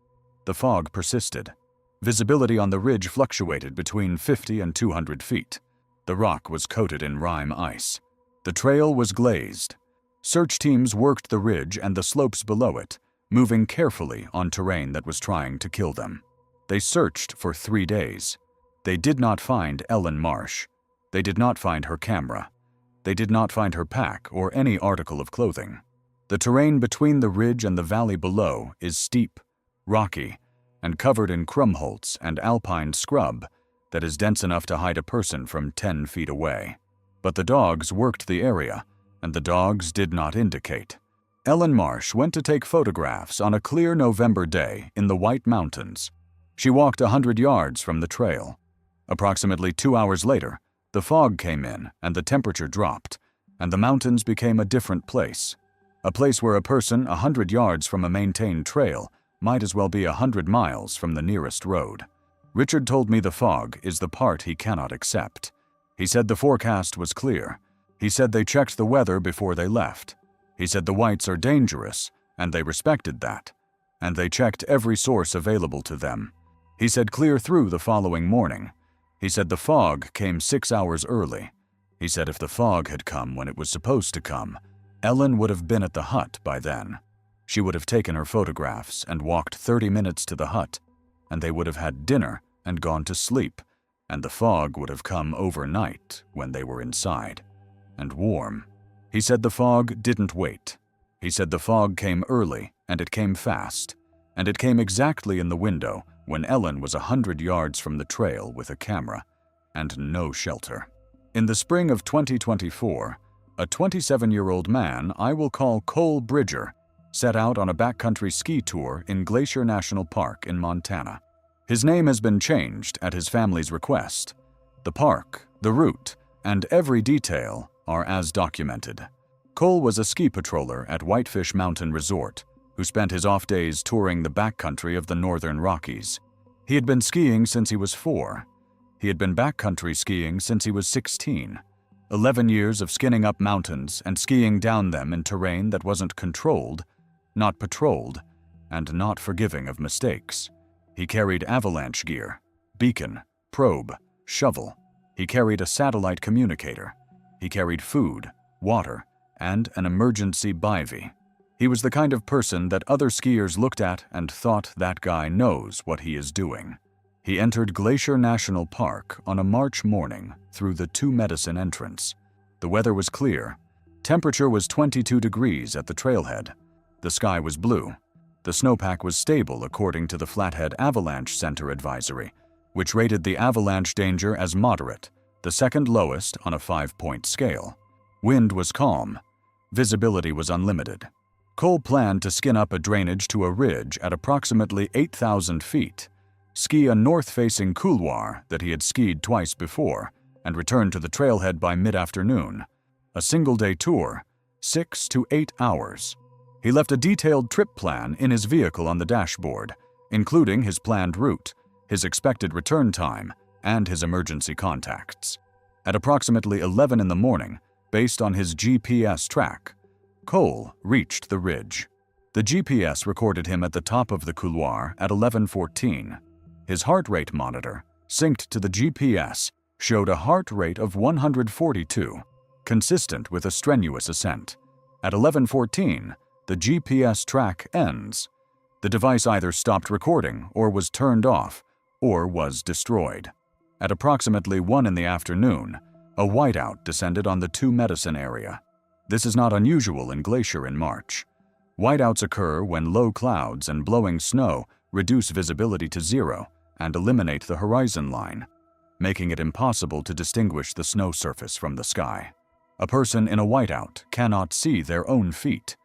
The fog persisted. Visibility on the ridge fluctuated between 50 and 200 feet. The rock was coated in rime ice. The trail was glazed. Search teams worked the ridge and the slopes below it, moving carefully on terrain that was trying to kill them. They searched for 3 days. They did not find Ellen Marsh. They did not find her camera. They did not find her pack or any article of clothing. The terrain between the ridge and the valley below is steep, rocky, and covered in krumholtz and alpine scrub that is dense enough to hide a person from 10 feet away. But the dogs worked the area, and the dogs did not indicate. Ellen Marsh went to take photographs on a clear November day in the White Mountains. She walked 100 yards from the trail. Approximately 2 hours later, the fog came in and the temperature dropped, and the mountains became a different place. A place where a person 100 yards from a maintained trail might as well be 100 miles from the nearest road. Richard told me the fog is the part he cannot accept. He said the forecast was clear. He said they checked the weather before they left. He said the whites are dangerous, and they respected that, and they checked every source available to them. He said clear through the following morning. He said the fog came 6 hours early. He said if the fog had come when it was supposed to come, Ellen would have been at the hut by then. She would have taken her photographs and walked 30 minutes to the hut, and they would have had dinner and gone to sleep, and the fog would have come overnight when they were inside, and warm. He said the fog didn't wait. He said the fog came early, and it came fast, and it came exactly in the window when Ellen was 100 yards from the trail with a camera and no shelter. In the spring of 2024, a 27-year-old man I will call Cole Bridger set out on a backcountry ski tour in Glacier National Park in Montana. His name has been changed at his family's request. The park, the route, and every detail are as documented. Cole was a ski patroller at Whitefish Mountain Resort who spent his off days touring the backcountry of the Northern Rockies. He had been skiing since he was 4. He had been backcountry skiing since he was 16. 11 years of skinning up mountains and skiing down them in terrain that wasn't controlled, not patrolled, and not forgiving of mistakes. He carried avalanche gear, beacon, probe, shovel. He carried a satellite communicator. He carried food, water, and an emergency bivy. He was the kind of person that other skiers looked at and thought that guy knows what he is doing. He entered Glacier National Park on a March morning through the Two Medicine entrance. The weather was clear. Temperature was 22 degrees at the trailhead. The sky was blue. The snowpack was stable according to the Flathead Avalanche Center advisory, which rated the avalanche danger as moderate, the second lowest on a 5-point scale. Wind was calm. Visibility was unlimited. Cole planned to skin up a drainage to a ridge at approximately 8,000 feet, ski a north-facing couloir that he had skied twice before, and return to the trailhead by mid-afternoon. A single-day tour, 6 to 8 hours. He left a detailed trip plan in his vehicle on the dashboard, including his planned route, his expected return time, and his emergency contacts. At approximately 11 in the morning, based on his GPS track, Cole reached the ridge. The GPS recorded him at the top of the couloir at 11:14. His heart rate monitor, synced to the GPS, showed a heart rate of 142, consistent with a strenuous ascent. At 11:14, the GPS track ends. The device either stopped recording or was turned off or was destroyed. At approximately 1 in the afternoon, a whiteout descended on the Two Medicine area. This is not unusual in Glacier in March. Whiteouts occur when low clouds and blowing snow reduce visibility to 0 and eliminate the horizon line, making it impossible to distinguish the snow surface from the sky. A person in a whiteout cannot see their own feet.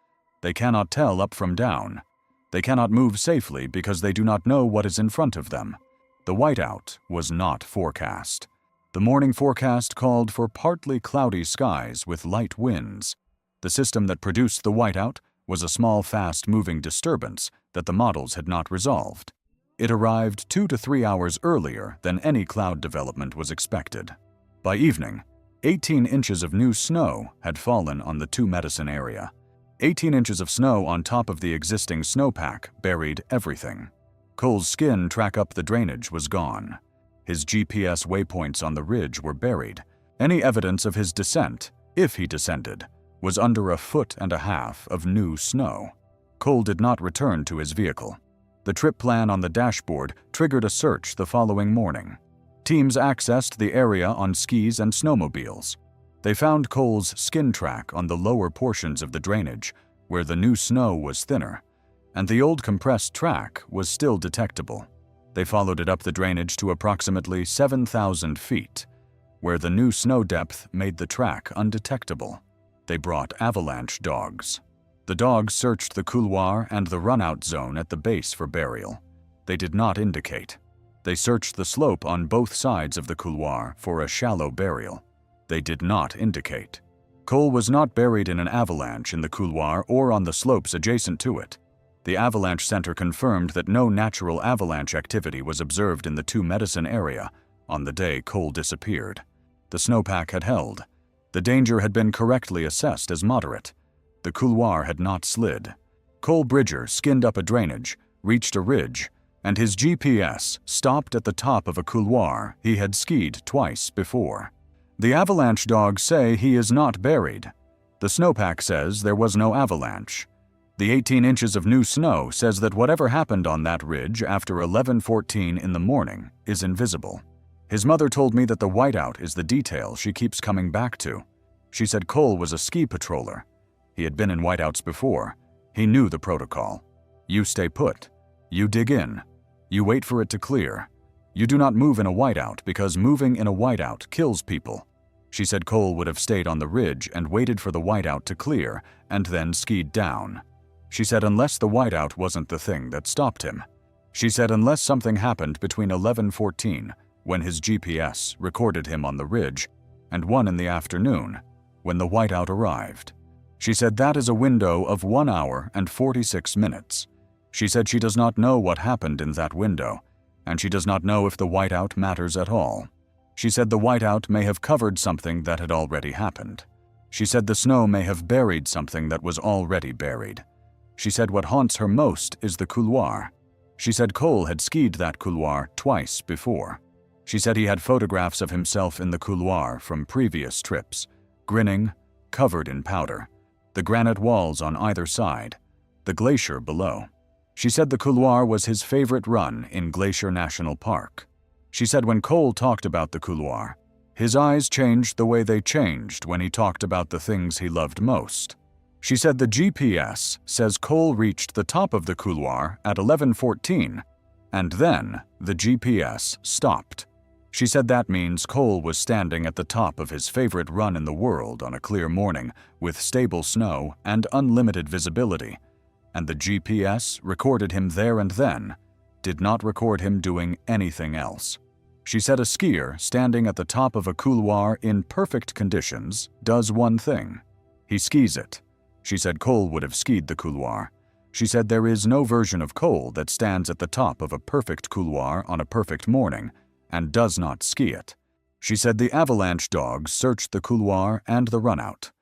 They cannot tell up from down. They cannot move safely because they do not know what is in front of them. The whiteout was not forecast. The morning forecast called for partly cloudy skies with light winds. The system that produced the whiteout was a small, fast-moving disturbance that the models had not resolved. It arrived 2 to 3 hours earlier than any cloud development was expected. By evening, 18 inches of new snow had fallen on the Two Medicine area. 18 inches of snow on top of the existing snowpack buried everything. Cole's skin track up the drainage was gone. His GPS waypoints on the ridge were buried. Any evidence of his descent, if he descended, was under 1.5 feet of new snow. Cole did not return to his vehicle. The trip plan on the dashboard triggered a search the following morning. Teams accessed the area on skis and snowmobiles. They found Cole's skin track on the lower portions of the drainage, where the new snow was thinner, and the old compressed track was still detectable. They followed it up the drainage to approximately 7,000 feet, where the new snow depth made the track undetectable. They brought avalanche dogs. The dogs searched the couloir and the run-out zone at the base for burial. They did not indicate. They searched the slope on both sides of the couloir for a shallow burial. They did not indicate. Cole was not buried in an avalanche in the couloir or on the slopes adjacent to it. The Avalanche Center confirmed that no natural avalanche activity was observed in the Two Medicine area on the day Cole disappeared. The snowpack had held. The danger had been correctly assessed as moderate. The couloir had not slid. Cole Bridger skinned up a drainage, reached a ridge, and his GPS stopped at the top of a couloir he had skied twice before. The avalanche dogs say he is not buried. The snowpack says there was no avalanche. The 18 inches of new snow says that whatever happened on that ridge after 11:14 in the morning is invisible. His mother told me that the whiteout is the detail she keeps coming back to. She said Cole was a ski patroller. He had been in whiteouts before. He knew the protocol. You stay put. You dig in. You wait for it to clear. You do not move in a whiteout because moving in a whiteout kills people. She said Cole would have stayed on the ridge and waited for the whiteout to clear and then skied down. She said unless the whiteout wasn't the thing that stopped him. She said unless something happened between 11:14, when his GPS recorded him on the ridge, and 1 in the afternoon, when the whiteout arrived. She said that is a window of 1 hour and 46 minutes. She said she does not know what happened in that window, and she does not know if the whiteout matters at all. She said the whiteout may have covered something that had already happened. She said the snow may have buried something that was already buried. She said what haunts her most is the couloir. She said Cole had skied that couloir twice before. She said he had photographs of himself in the couloir from previous trips, grinning, covered in powder, the granite walls on either side, the glacier below. She said the couloir was his favorite run in Glacier National Park. She said when Cole talked about the couloir, his eyes changed the way they changed when he talked about the things he loved most. She said the GPS says Cole reached the top of the couloir at 11:14, and then the GPS stopped. She said that means Cole was standing at the top of his favorite run in the world on a clear morning with stable snow and unlimited visibility, and the GPS recorded him there and then, did not record him doing anything else. She said a skier standing at the top of a couloir in perfect conditions does one thing. He skis it. She said Cole would have skied the couloir. She said there is no version of Cole that stands at the top of a perfect couloir on a perfect morning and does not ski it. She said the avalanche dogs searched the couloir and the runout.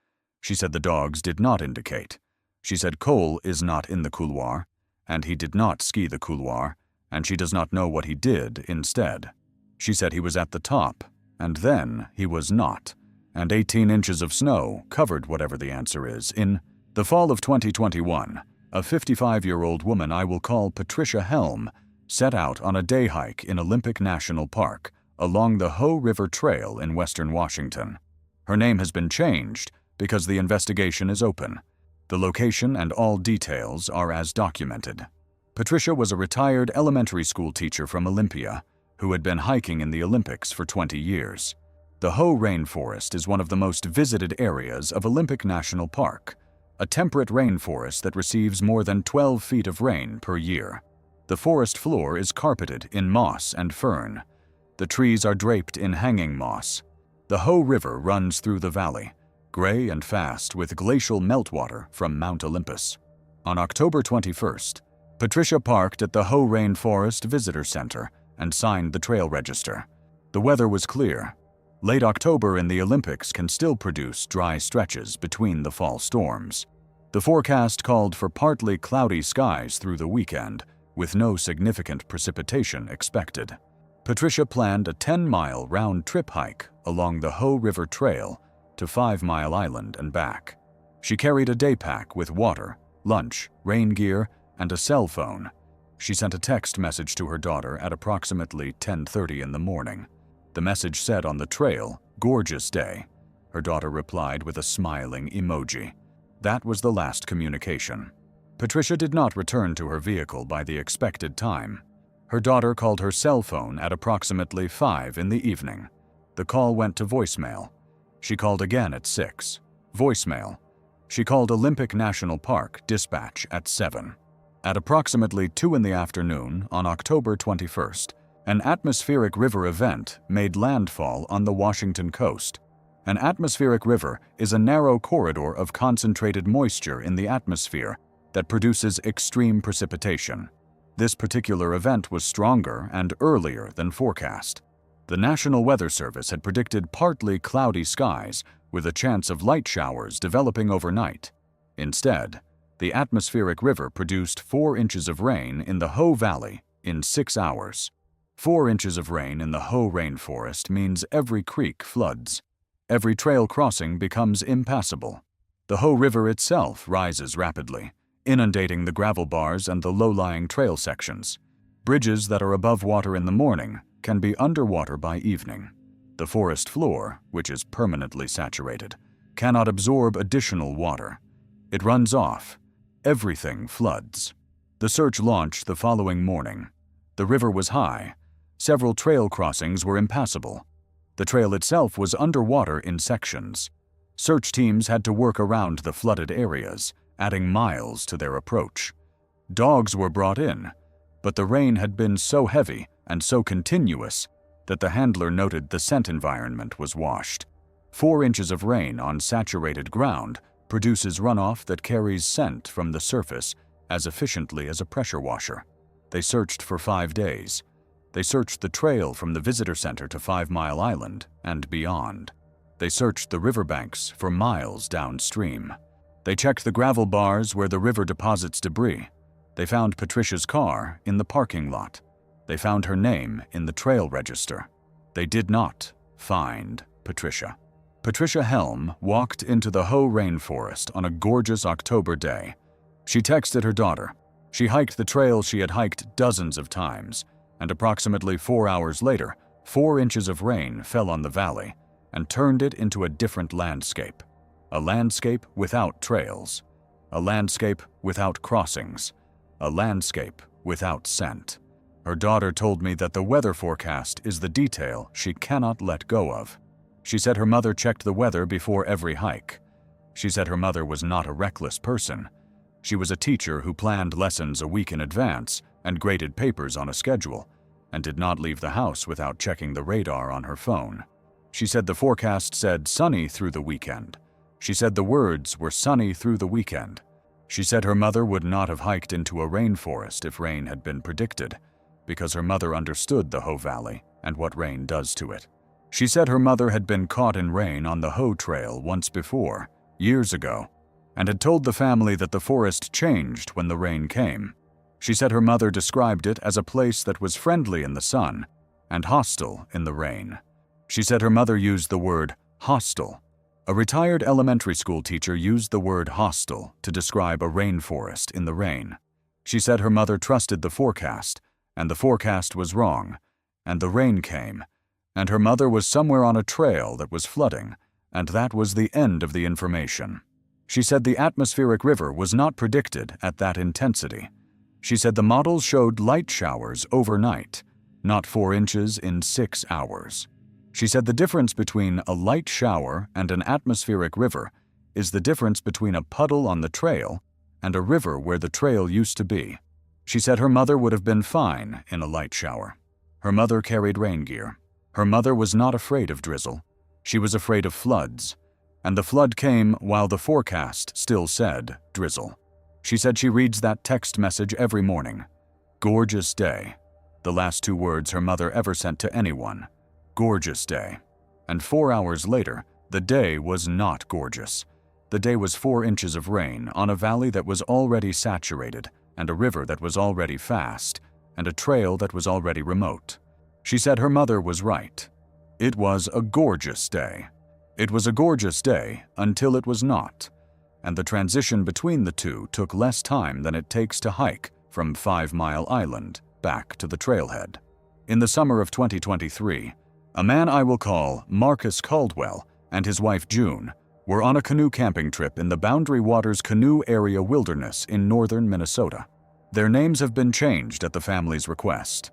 She said the dogs did not indicate. She said Cole is not in the couloir, and he did not ski the couloir, and she does not know what he did instead. She said he was at the top, and then he was not, and 18 inches of snow covered whatever the answer is. In the fall of 2021, a 55-year-old woman I will call Patricia Helm set out on a day hike in Olympic National Park along the Hoh River Trail in western Washington. Her name has been changed because the investigation is open. The location and all details are as documented. Patricia was a retired elementary school teacher from Olympia who had been hiking in the Olympics for 20 years. The Hoh Rainforest is one of the most visited areas of Olympic National Park, a temperate rainforest that receives more than 12 feet of rain per year. The forest floor is carpeted in moss and fern. The trees are draped in hanging moss. The Hoh River runs through the valley, gray and fast with glacial meltwater from Mount Olympus. On October 21st, Patricia parked at the Hoh Rainforest Visitor Center and signed the trail register. The weather was clear. Late October in the Olympics can still produce dry stretches between the fall storms. The forecast called for partly cloudy skies through the weekend, with no significant precipitation expected. Patricia planned a 10-mile round-trip hike along the Hoh River Trail to 5 Mile Island and back. She carried a day pack with water, lunch, rain gear, and a cell phone. She sent a text message to her daughter at approximately 10:30 in the morning. The message said on the trail, "Gorgeous day." Her daughter replied with a smiling emoji. That was the last communication. Patricia did not return to her vehicle by the expected time. Her daughter called her cell phone at approximately 5 in the evening. The call went to voicemail. She called again at 6. Voicemail. She called Olympic National Park dispatch at 7. At approximately 2 in the afternoon on October 21st, an atmospheric river event made landfall on the Washington coast. An atmospheric river is a narrow corridor of concentrated moisture in the atmosphere that produces extreme precipitation. This particular event was stronger and earlier than forecast. The National Weather Service had predicted partly cloudy skies with a chance of light showers developing overnight. Instead, the atmospheric river produced 4 inches of rain in the Hoh Valley in 6 hours. 4 inches of rain in the Hoh rainforest means every creek floods. Every trail crossing becomes impassable. The Hoh River itself rises rapidly, inundating the gravel bars and the low-lying trail sections. Bridges that are above water in the morning can be underwater by evening. The forest floor, which is permanently saturated, cannot absorb additional water. It runs off. Everything floods. The search launched the following morning. The river was high. Several trail crossings were impassable. The trail itself was underwater in sections. Search teams had to work around the flooded areas, adding miles to their approach. Dogs were brought in, but the rain had been so heavy and so continuous that the handler noted the scent environment was washed. 4 inches of rain on saturated ground produces runoff that carries scent from the surface as efficiently as a pressure washer. They searched for 5 days. They searched the trail from the visitor center to 5 Mile Island and beyond. They searched the riverbanks for miles downstream. They checked the gravel bars where the river deposits debris. They found Patricia's car in the parking lot. They found her name in the trail register. They did not find Patricia. Patricia Helm walked into the Hoh rainforest on a gorgeous October day. She texted her daughter. She hiked the trail she had hiked dozens of times, and approximately 4 hours later, 4 inches of rain fell on the valley and turned it into a different landscape. A landscape without trails. A landscape without crossings. A landscape without scent. Her daughter told me that the weather forecast is the detail she cannot let go of. She said her mother checked the weather before every hike. She said her mother was not a reckless person. She was a teacher who planned lessons a week in advance and graded papers on a schedule, and did not leave the house without checking the radar on her phone. She said the forecast said sunny through the weekend. She said the words were sunny through the weekend. She said her mother would not have hiked into a rainforest if rain had been predicted, because her mother understood the Hoh Valley and what rain does to it. She said her mother had been caught in rain on the Hoh Trail once before, years ago, and had told the family that the forest changed when the rain came. She said her mother described it as a place that was friendly in the sun and hostile in the rain. She said her mother used the word hostile. A retired elementary school teacher used the word hostile to describe a rainforest in the rain. She said her mother trusted the forecast, and the forecast was wrong, and the rain came, and her mother was somewhere on a trail that was flooding, and that was the end of the information. She said the atmospheric river was not predicted at that intensity. She said the models showed light showers overnight, not 4 inches in 6 hours. She said the difference between a light shower and an atmospheric river is the difference between a puddle on the trail and a river where the trail used to be. She said her mother would have been fine in a light shower. Her mother carried rain gear. Her mother was not afraid of drizzle. She was afraid of floods, and the flood came while the forecast still said drizzle. She said she reads that text message every morning. Gorgeous day. The last 2 words her mother ever sent to anyone. Gorgeous day. And 4 hours later, the day was not gorgeous. The day was 4 inches of rain on a valley that was already saturated, and a river that was already fast, and a trail that was already remote. She said her mother was right. It was a gorgeous day. It was a gorgeous day until it was not, and the transition between the two took less time than it takes to hike from 5 Mile Island back to the trailhead. In the summer of 2023, a man I will call Marcus Caldwell and his wife June were on a canoe camping trip in the Boundary Waters Canoe Area Wilderness in northern Minnesota. Their names have been changed at the family's request.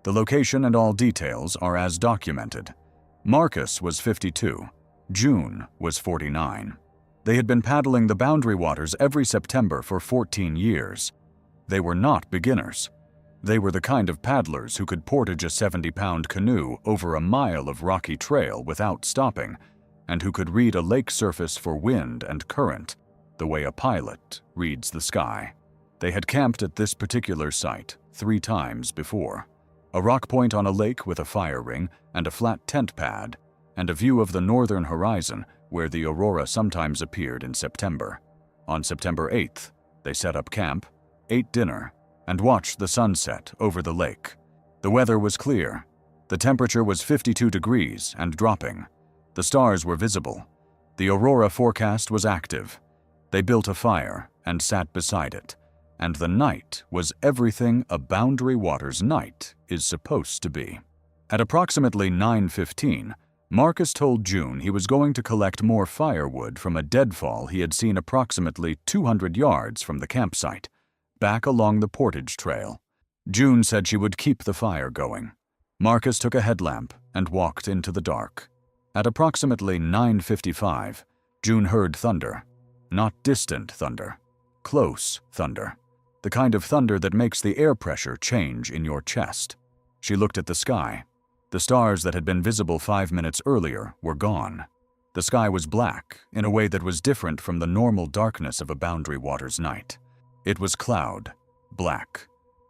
The location and all details are as documented. Marcus was 52. June was 49. They had been paddling the Boundary Waters every September for 14 years. They were not beginners. They were the kind of paddlers who could portage a 70-pound canoe over a mile of rocky trail without stopping, and who could read a lake surface for wind and current, the way a pilot reads the sky. They had camped at this particular site 3 times before. A rock point on a lake with a fire ring and a flat tent pad, and a view of the northern horizon where the aurora sometimes appeared in September. On September 8th, they set up camp, ate dinner, and watched the sunset over the lake. The weather was clear. The temperature was 52 degrees and dropping. The stars were visible. The aurora forecast was active. They built a fire and sat beside it, and the night was everything a Boundary Waters night is supposed to be. At approximately 9:15, Marcus told June he was going to collect more firewood from a deadfall he had seen approximately 200 yards from the campsite, back along the portage trail. June said she would keep the fire going. Marcus took a headlamp and walked into the dark. At approximately 9:55, June heard thunder. Not distant thunder, close thunder. The kind of thunder that makes the air pressure change in your chest. She looked at the sky. The stars that had been visible 5 minutes earlier were gone. The sky was black in a way that was different from the normal darkness of a Boundary Waters night. It was cloud, black,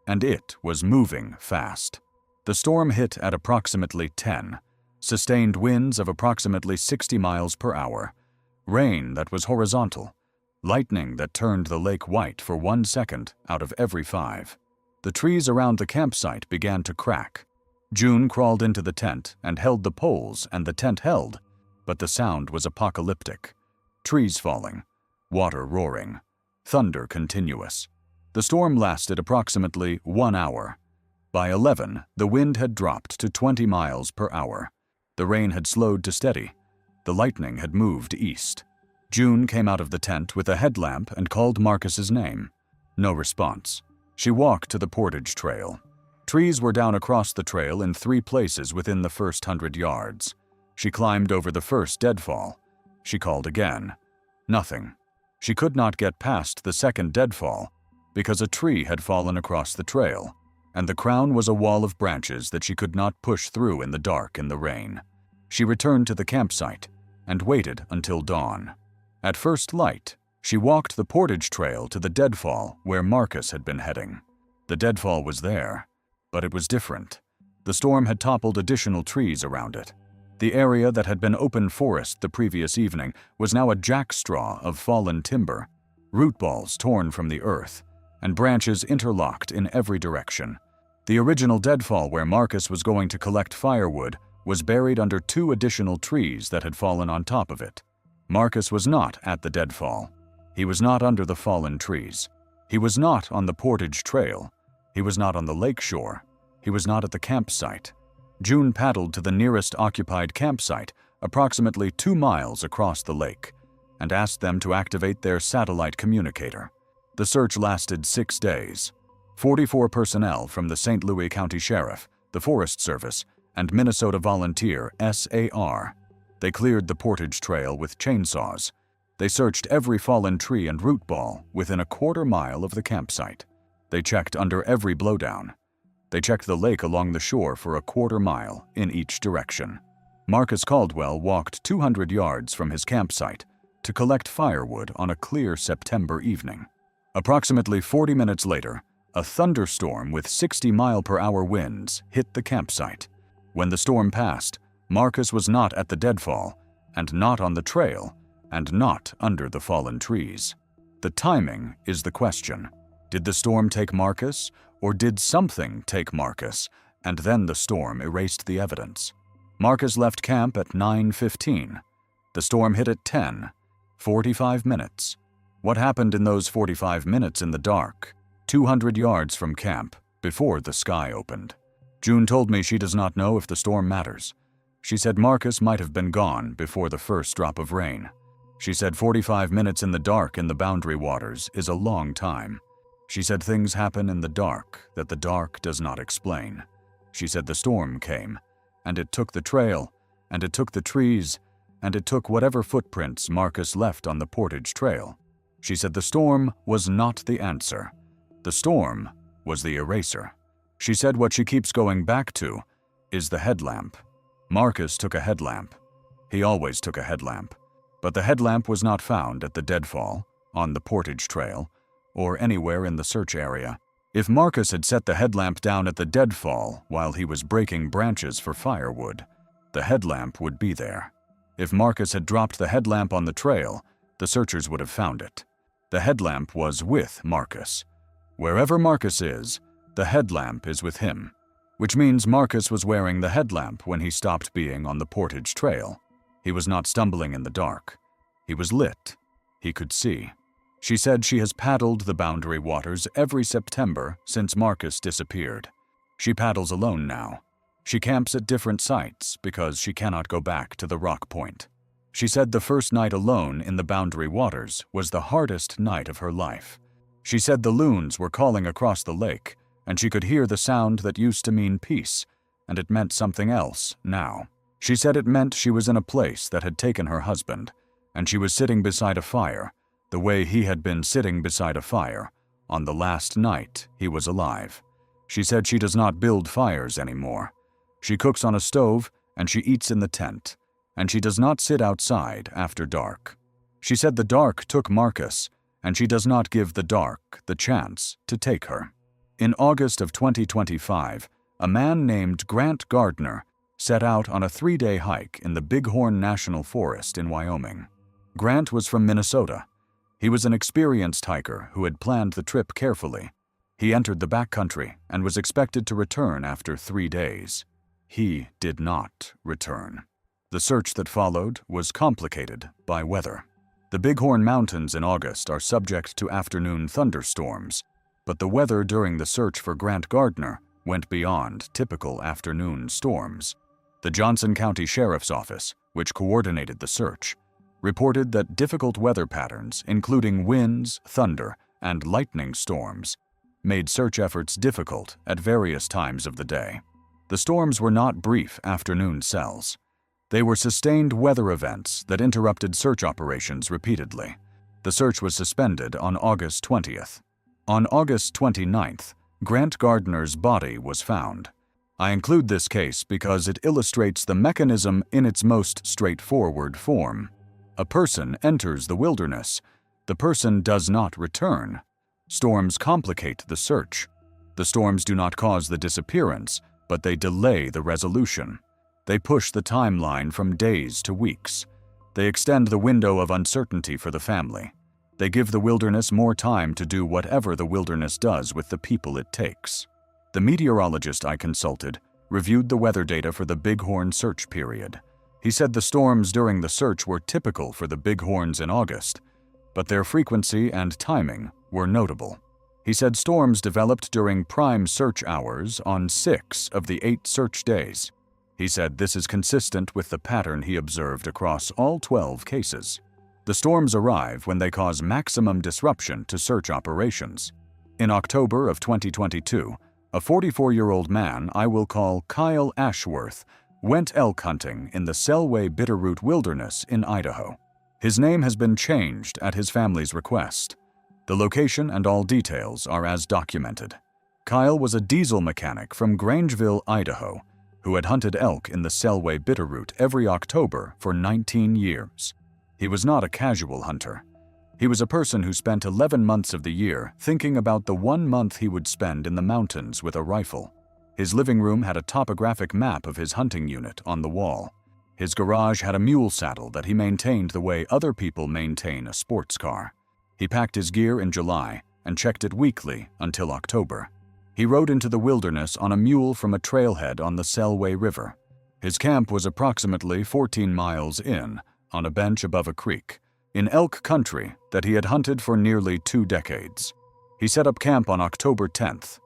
and it was moving fast. The storm hit at approximately 10, sustained winds of approximately 60 miles per hour, rain that was horizontal, lightning that turned the lake white for 1 second out of every 5. The trees around the campsite began to crack. June crawled into the tent and held the poles, and the tent held, but the sound was apocalyptic. Trees falling, water roaring, thunder continuous. The storm lasted approximately 1 hour. By 11, the wind had dropped to 20 miles per hour. The rain had slowed to steady. The lightning had moved east. June came out of the tent with a headlamp and called Marcus's name. No response. She walked to the portage trail. Trees were down across the trail in 3 places within the first 100 yards. She climbed over the first deadfall. She called again. Nothing. She could not get past the second deadfall because a tree had fallen across the trail, and the crown was a wall of branches that she could not push through in the dark in the rain. She returned to the campsite and waited until dawn. At first light, she walked the portage trail to the deadfall where Marcus had been heading. The deadfall was there, but it was different. The storm had toppled additional trees around it. The area that had been open forest the previous evening was now a jackstraw of fallen timber, root balls torn from the earth, and branches interlocked in every direction. The original deadfall where Marcus was going to collect firewood was buried under 2 additional trees that had fallen on top of it. Marcus was not at the deadfall. He was not under the fallen trees. He was not on the portage trail. He was not on the lake shore. He was not at the campsite. June paddled to the nearest occupied campsite, approximately 2 miles across the lake, and asked them to activate their satellite communicator. The search lasted 6 days. 44 personnel from the St. Louis County Sheriff, the Forest Service, and Minnesota Volunteer SAR. They cleared the portage trail with chainsaws. They searched every fallen tree and root ball within a 1/4 mile of the campsite. They checked under every blowdown. They checked the lake along the shore for a 1/4 mile in each direction. Marcus Caldwell walked 200 yards from his campsite to collect firewood on a clear September evening. Approximately 40 minutes later, a thunderstorm with 60-mile-per-hour winds hit the campsite. When the storm passed, Marcus was not at the deadfall, and not on the trail, and not under the fallen trees. The timing is the question. Did the storm take Marcus, or did something take Marcus, and then the storm erased the evidence? Marcus left camp at 9:15. The storm hit at 10. 45 minutes. What happened in those 45 minutes in the dark, 200 yards from camp, before the sky opened? June told me she does not know if the storm matters. She said Marcus might have been gone before the first drop of rain. She said 45 minutes in the dark in the Boundary Waters is a long time. She said things happen in the dark that the dark does not explain. She said the storm came, and it took the trail, and it took the trees, and it took whatever footprints Marcus left on the portage trail. She said the storm was not the answer. The storm was the eraser. She said what she keeps going back to is the headlamp. Marcus took a headlamp. He always took a headlamp. But the headlamp was not found at the deadfall, on the portage trail, or anywhere in the search area. If Marcus had set the headlamp down at the deadfall while he was breaking branches for firewood, the headlamp would be there. If Marcus had dropped the headlamp on the trail, the searchers would have found it. The headlamp was with Marcus. Wherever Marcus is, the headlamp is with him, which means Marcus was wearing the headlamp when he stopped being on the Portage Trail. He was not stumbling in the dark. He was lit. He could see. She said she has paddled the Boundary Waters every September since Marcus disappeared. She paddles alone now. She camps at different sites because she cannot go back to the rock point. She said the first night alone in the Boundary Waters was the hardest night of her life. She said the loons were calling across the lake, and she could hear the sound that used to mean peace, and it meant something else now. She said it meant she was in a place that had taken her husband, and she was sitting beside a fire, the way he had been sitting beside a fire on the last night he was alive. She said she does not build fires anymore. She cooks on a stove and she eats in the tent, and she does not sit outside after dark. She said the dark took Marcus, and she does not give the dark the chance to take her. In August of 2025, a man named Grant Gardner set out on a 3-day hike in the Bighorn National Forest in Wyoming. Grant was from Minnesota. He was an experienced hiker who had planned the trip carefully. He entered the backcountry and was expected to return after 3 days. He did not return. The search that followed was complicated by weather. The Bighorn Mountains in August are subject to afternoon thunderstorms, but the weather during the search for Grant Gardner went beyond typical afternoon storms. The Johnson County Sheriff's Office, which coordinated the search, reported that difficult weather patterns, including winds, thunder, and lightning storms, made search efforts difficult at various times of the day. The storms were not brief afternoon cells. They were sustained weather events that interrupted search operations repeatedly. The search was suspended on August 20th. On August 29th, Grant Gardner's body was found. I include this case because it illustrates the mechanism in its most straightforward form. A person enters the wilderness. The person does not return. Storms complicate the search. The storms do not cause the disappearance, but they delay the resolution. They push the timeline from days to weeks. They extend the window of uncertainty for the family. They give the wilderness more time to do whatever the wilderness does with the people it takes. The meteorologist I consulted reviewed the weather data for the Bighorn search period. He said the storms during the search were typical for the Bighorns in August, but their frequency and timing were notable. He said storms developed during prime search hours on 6 of the 8 search days. He said this is consistent with the pattern he observed across all 12 cases. The storms arrive when they cause maximum disruption to search operations. In October of 2022, a 44-year-old man I will call Kyle Ashworth went elk hunting in the Selway Bitterroot Wilderness in Idaho. His name has been changed at his family's request. The location and all details are as documented. Kyle was a diesel mechanic from Grangeville, Idaho, who had hunted elk in the Selway Bitterroot every October for 19 years. He was not a casual hunter. He was a person who spent 11 months of the year thinking about the 1 month he would spend in the mountains with a rifle. His living room had a topographic map of his hunting unit on the wall. His garage had a mule saddle that he maintained the way other people maintain a sports car. He packed his gear in July and checked it weekly until October. He rode into the wilderness on a mule from a trailhead on the Selway River. His camp was approximately 14 miles in, on a bench above a creek, in elk country that he had hunted for nearly 2 decades. He set up camp on October 10th.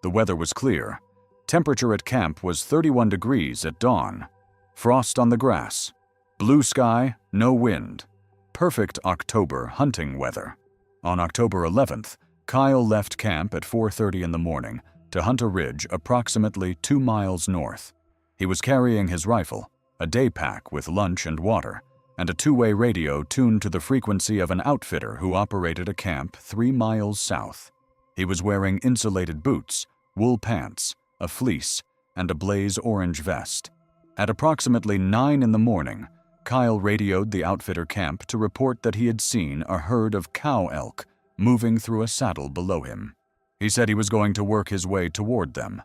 The weather was clear. Temperature at camp was 31 degrees at dawn. Frost on the grass. Blue sky, no wind. Perfect October hunting weather. On October 11th, Kyle left camp at 4:30 in the morning to hunt a ridge approximately 2 miles north. He was carrying his rifle, a day pack with lunch and water, and a 2-way radio tuned to the frequency of an outfitter who operated a camp 3 miles south. He was wearing insulated boots, wool pants, a fleece, and a blaze orange vest. At approximately 9 in the morning, Kyle radioed the outfitter camp to report that he had seen a herd of cow elk moving through a saddle below him. He said he was going to work his way toward them.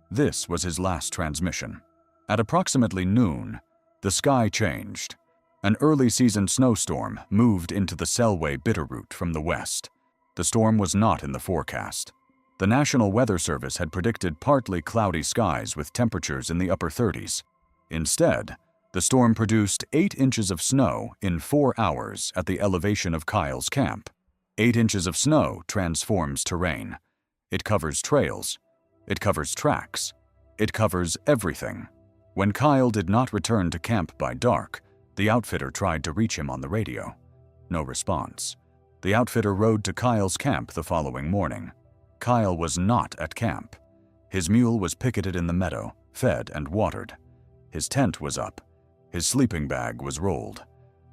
This was his last transmission. At approximately noon, the sky changed. An early-season snowstorm moved into the Selway Bitterroot from the west. The storm was not in the forecast. The National Weather Service had predicted partly cloudy skies with temperatures in the upper 30s. Instead, the storm produced 8 inches of snow in 4 hours at the elevation of Kyle's camp. 8 inches of snow transforms terrain. It covers trails. It covers tracks. It covers everything. When Kyle did not return to camp by dark, the outfitter tried to reach him on the radio. No response. The outfitter rode to Kyle's camp the following morning. Kyle was not at camp. His mule was picketed in the meadow, fed and watered. His tent was up. His sleeping bag was rolled.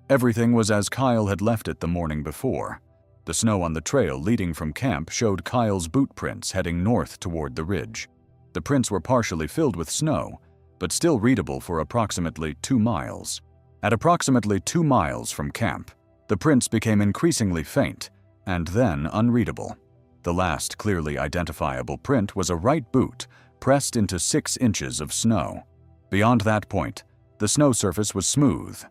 Everything was as Kyle had left it the morning before. The snow on the trail leading from camp showed Kyle's boot prints heading north toward the ridge. The prints were partially filled with snow, but still readable for approximately 2 miles. At approximately 2 miles from camp, the prints became increasingly faint and then unreadable. The last clearly identifiable print was a right boot pressed into 6 inches of snow. Beyond that point, the snow surface was smooth.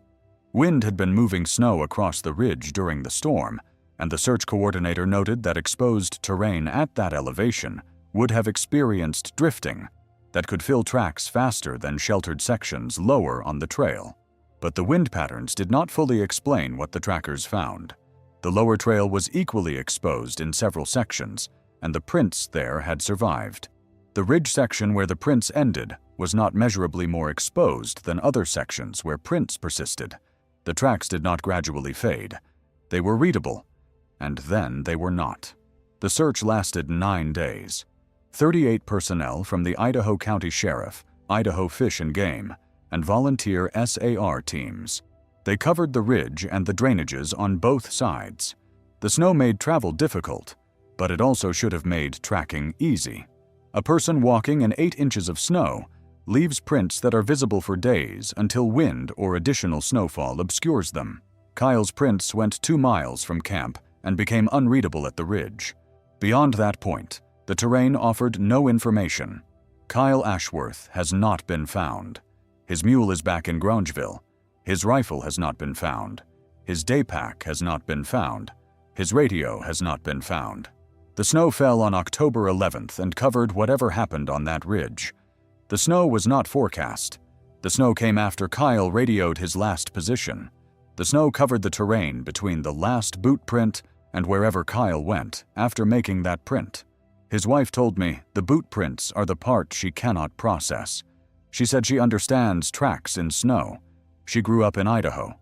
Wind had been moving snow across the ridge during the storm, and the search coordinator noted that exposed terrain at that elevation would have experienced drifting that could fill tracks faster than sheltered sections lower on the trail. But the wind patterns did not fully explain what the trackers found. The lower trail was equally exposed in several sections, and the prints there had survived. The ridge section where the prints ended was not measurably more exposed than other sections where prints persisted. The tracks did not gradually fade. They were readable, and then they were not. The search lasted 9 days. 38 personnel from the Idaho County Sheriff, Idaho Fish and Game, and volunteer SAR teams. They covered the ridge and the drainages on both sides. The snow made travel difficult, but it also should have made tracking easy. A person walking in 8 inches of snow leaves prints that are visible for days until wind or additional snowfall obscures them. Kyle's prints went 2 miles from camp and became unreadable at the ridge. Beyond that point, the terrain offered no information. Kyle Ashworth has not been found. His mule is back in Grangeville. His rifle has not been found. His day pack has not been found. His radio has not been found. The snow fell on October 11th and covered whatever happened on that ridge. The snow was not forecast. The snow came after Kyle radioed his last position. The snow covered the terrain between the last boot print and wherever Kyle went after making that print. His wife told me the boot prints are the part she cannot process. She said she understands tracks in snow. She grew up in Idaho.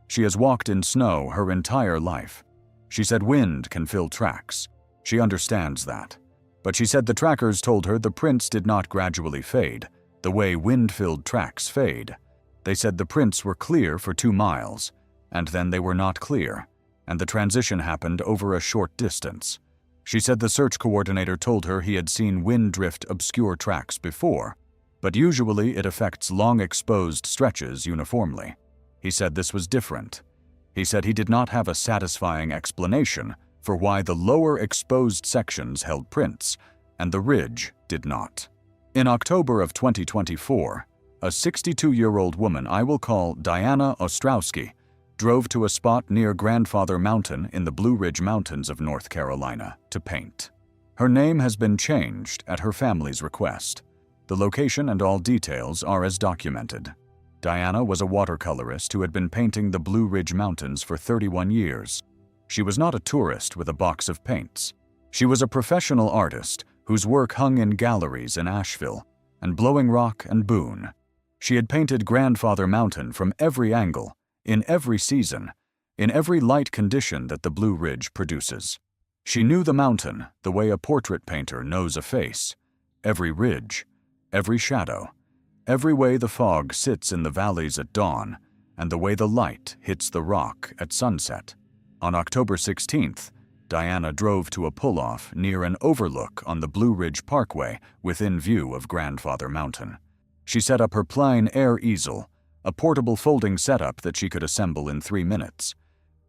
She has walked in snow her entire life. She said wind can fill tracks. She understands that. But she said the trackers told her the prints did not gradually fade, the way wind-filled tracks fade. They said the prints were clear for 2 miles, and then they were not clear, and the transition happened over a short distance. She said the search coordinator told her he had seen wind drift obscure tracks before, but usually it affects long exposed stretches uniformly. He said this was different. He said he did not have a satisfying explanation for why the lower exposed sections held prints, and the ridge did not. In October of 2024, a 62-year-old woman I will call Diana Ostrouski drove to a spot near Grandfather Mountain in the Blue Ridge Mountains of North Carolina to paint. Her name has been changed at her family's request. The location and all details are as documented. Diana was a watercolorist who had been painting the Blue Ridge Mountains for 31 years. She was not a tourist with a box of paints. She was a professional artist whose work hung in galleries in Asheville and Blowing Rock and Boone. She had painted Grandfather Mountain from every angle, in every season, in every light condition that the Blue Ridge produces. She knew the mountain the way a portrait painter knows a face, every ridge, every shadow, every way the fog sits in the valleys at dawn, and the way the light hits the rock at sunset. On October 16th, Diana drove to a pull-off near an overlook on the Blue Ridge Parkway within view of Grandfather Mountain. She set up her plein air easel, a portable folding setup that she could assemble in 3 minutes.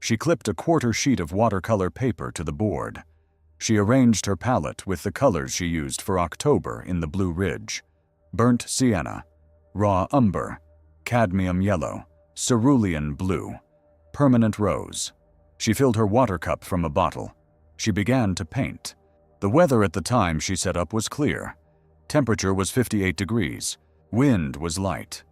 She clipped a quarter sheet of watercolor paper to the board. She arranged her palette with the colors she used for October in the Blue Ridge: burnt sienna, raw umber, cadmium yellow, cerulean blue, permanent rose. She filled her water cup from a bottle. She began to paint. The weather at the time she set up was clear. Temperature was 58 degrees. Wind was light.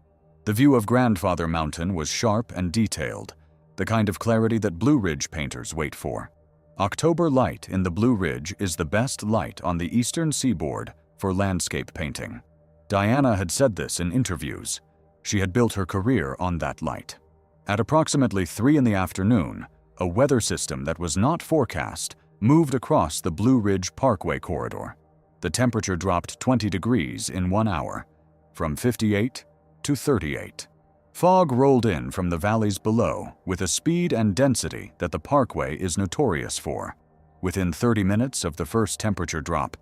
The view of Grandfather Mountain was sharp and detailed, the kind of clarity that Blue Ridge painters wait for. October light in the Blue Ridge is the best light on the eastern seaboard for landscape painting. Diana had said this in interviews. She had built her career on that light. At approximately 3 in the afternoon, a weather system that was not forecast moved across the Blue Ridge Parkway corridor. The temperature dropped 20 degrees in 1 hour, from 58 to 38. Fog rolled in from the valleys below with a speed and density that the parkway is notorious for. Within 30 minutes of the first temperature drop,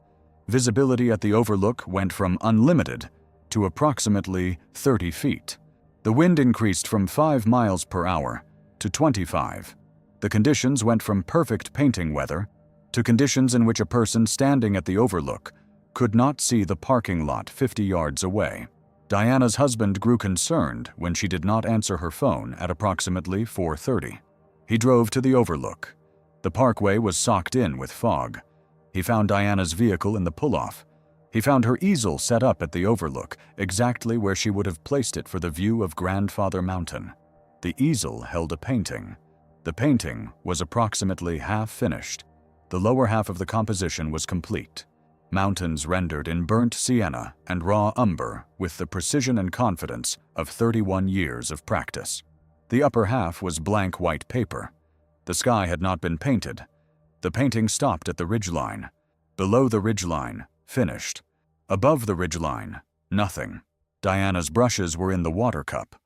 visibility at the overlook went from unlimited to approximately 30 feet. The wind increased from 5 miles per hour to 25. The conditions went from perfect painting weather to conditions in which a person standing at the overlook could not see the parking lot 50 yards away. Diana's husband grew concerned when she did not answer her phone at approximately 4:30. He drove to the overlook. The parkway was socked in with fog. He found Diana's vehicle in the pull-off. He found her easel set up at the overlook, exactly where she would have placed it for the view of Grandfather Mountain. The easel held a painting. The painting was approximately half finished. The lower half of the composition was complete. Mountains rendered in burnt sienna and raw umber with the precision and confidence of 31 years of practice. The upper half was blank white paper. The sky had not been painted. The painting stopped at the ridgeline. Below the ridgeline, finished. Above the ridgeline, nothing. Diana's brushes were in the water cup.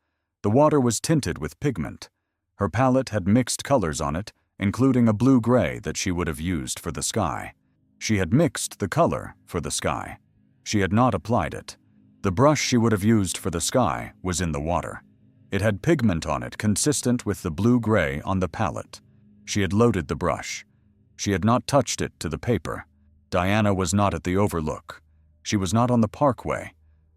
The water was tinted with pigment. Her palette had mixed colors on it, including a blue-gray that she would have used for the sky. She had mixed the color for the sky. She had not applied it. The brush she would have used for the sky was in the water. It had pigment on it consistent with the blue-gray on the palette. She had loaded the brush. She had not touched it to the paper. Diana was not at the overlook. She was not on the parkway.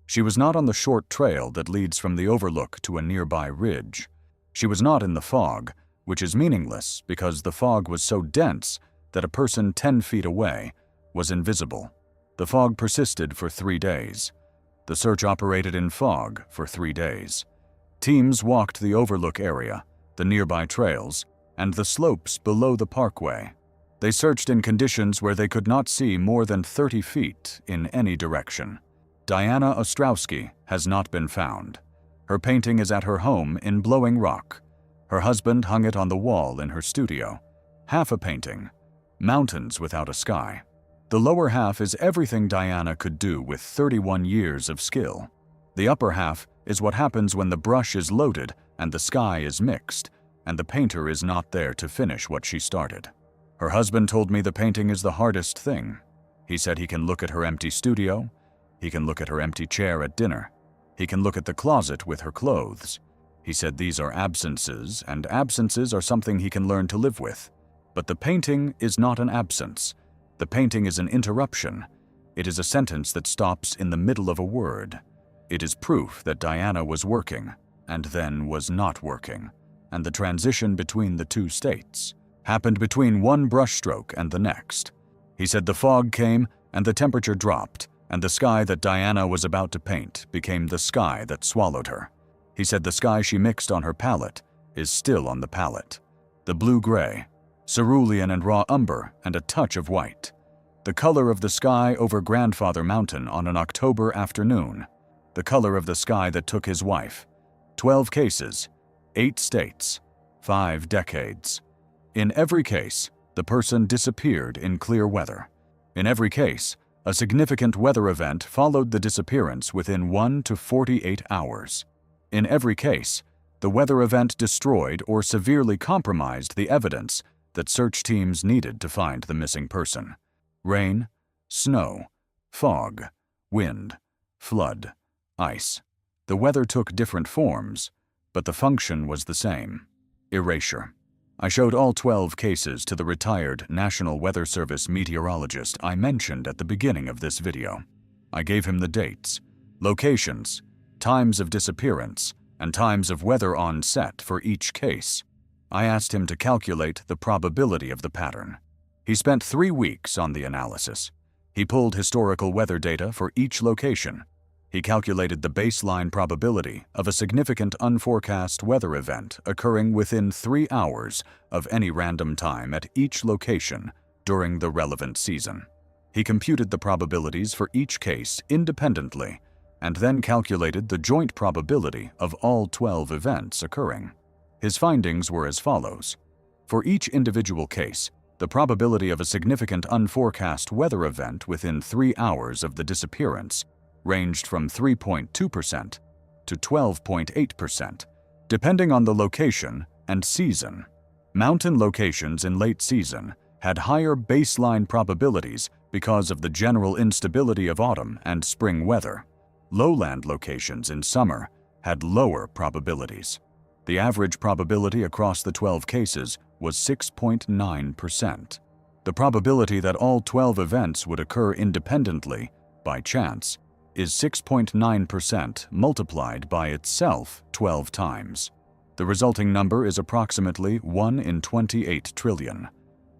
She was not on the short trail that leads from the overlook to a nearby ridge. She was not in the fog, which is meaningless because the fog was so dense that a person 10 feet away was invisible. The fog persisted for 3 days. The search operated in fog for 3 days. Teams walked the overlook area, the nearby trails, and the slopes below the parkway. They searched in conditions where they could not see more than 30 feet in any direction. Diana Ostrouski has not been found. Her painting is at her home in Blowing Rock. Her husband hung it on the wall in her studio. Half a painting. Mountains without a sky. The lower half is everything Diana could do with 31 years of skill. The upper half is what happens when the brush is loaded and the sky is mixed, and the painter is not there to finish what she started. Her husband told me the painting is the hardest thing. He said he can look at her empty studio, he can look at her empty chair at dinner, he can look at the closet with her clothes. He said these are absences, and absences are something he can learn to live with. But the painting is not an absence. The painting is an interruption. It is a sentence that stops in the middle of a word. It is proof that Diana was working, and then was not working, and the transition between the two states happened between one brushstroke and the next. He said the fog came, and the temperature dropped, and the sky that Diana was about to paint became the sky that swallowed her. He said the sky she mixed on her palette is still on the palette. The blue-gray, cerulean and raw umber, and a touch of white. The color of the sky over Grandfather Mountain on an October afternoon. The color of the sky that took his wife. 12 cases, 8 states, 5 decades. In every case, the person disappeared in clear weather. In every case, a significant weather event followed the disappearance within 1 to 48 hours. In every case, the weather event destroyed or severely compromised the evidence that search teams needed to find the missing person. Rain, snow, fog, wind, flood, ice. The weather took different forms, but the function was the same: erasure. I showed all 12 cases to the retired National Weather Service meteorologist I mentioned at the beginning of this video. I gave him the dates, locations, times of disappearance, and times of weather onset for each case. I asked him to calculate the probability of the pattern. He spent 3 weeks on the analysis. He pulled historical weather data for each location. He calculated the baseline probability of a significant unforecast weather event occurring within 3 hours of any random time at each location during the relevant season. He computed the probabilities for each case independently and then calculated the joint probability of all 12 events occurring. His findings were as follows. For each individual case, the probability of a significant unforecast weather event within 3 hours of the disappearance ranged from 3.2% to 12.8%, depending on the location and season. Mountain locations in late season had higher baseline probabilities because of the general instability of autumn and spring weather. Lowland locations in summer had lower probabilities. The average probability across the 12 cases was 6.9%. The probability that all 12 events would occur independently, by chance, is 6.9% multiplied by itself 12 times. The resulting number is approximately 1 in 28 trillion.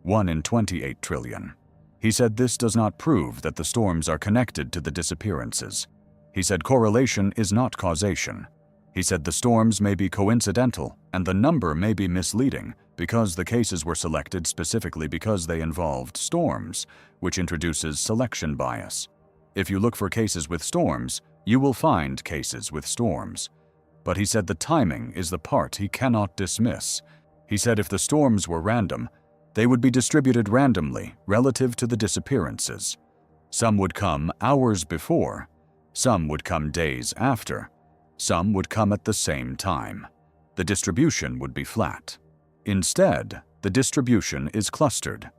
1 in 28 trillion. He said this does not prove that the storms are connected to the disappearances. He said correlation is not causation. He said the storms may be coincidental and the number may be misleading because the cases were selected specifically because they involved storms, which introduces selection bias. If you look for cases with storms, you will find cases with storms. But he said the timing is the part he cannot dismiss. He said if the storms were random, they would be distributed randomly relative to the disappearances. Some would come hours before, some would come days after, some would come at the same time. The distribution would be flat. Instead, the distribution is clustered.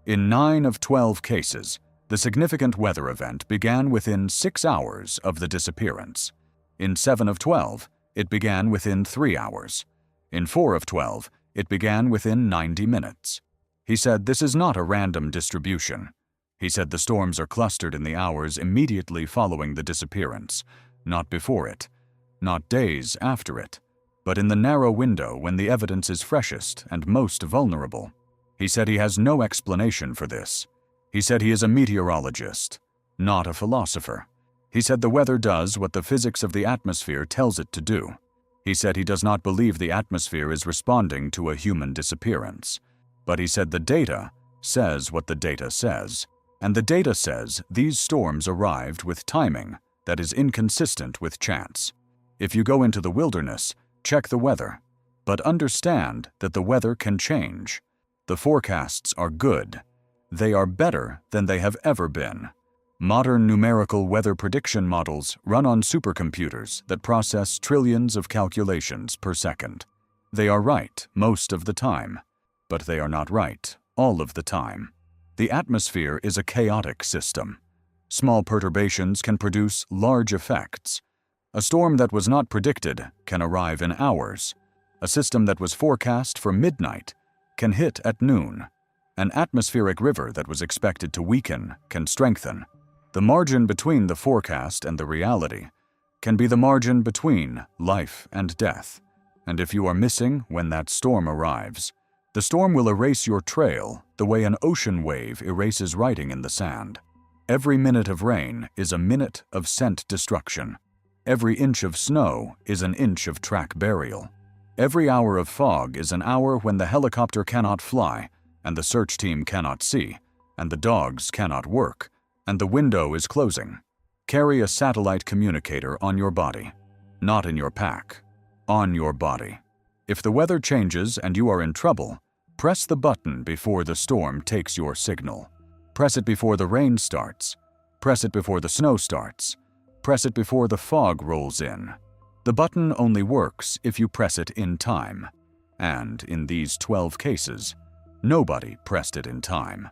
In 9 of 12 cases, the significant weather event began within 6 hours of the disappearance. In 7 of 12, it began within 3 hours. In 4 of 12, it began within 90 minutes. He said this is not a random distribution. He said the storms are clustered in the hours immediately following the disappearance, not before it, not days after it, but in the narrow window when the evidence is freshest and most vulnerable. He said he has no explanation for this. He said he is a meteorologist, not a philosopher. He said the weather does what the physics of the atmosphere tells it to do. He said he does not believe the atmosphere is responding to a human disappearance. But he said the data says what the data says, and the data says these storms arrived with timing that is inconsistent with chance. If you go into the wilderness, check the weather, but understand that the weather can change. The forecasts are good. They are better than they have ever been. Modern numerical weather prediction models run on supercomputers that process trillions of calculations per second. They are right most of the time, but they are not right all of the time. The atmosphere is a chaotic system. Small perturbations can produce large effects. A storm that was not predicted can arrive in hours. A system that was forecast for midnight can hit at noon. An atmospheric river that was expected to weaken can strengthen. The margin between the forecast and the reality can be the margin between life and death. And if you are missing when that storm arrives, the storm will erase your trail the way an ocean wave erases writing in the sand. Every minute of rain is a minute of scent destruction. Every inch of snow is an inch of track burial. Every hour of fog is an hour when the helicopter cannot fly, and the search team cannot see, and the dogs cannot work, and the window is closing. Carry a satellite communicator on your body, not in your pack, on your body. If the weather changes and you are in trouble, press the button before the storm takes your signal. Press it before the rain starts. Press it before the snow starts. Press it before the fog rolls in. The button only works if you press it in time. And in these 12 cases, nobody pressed it in time.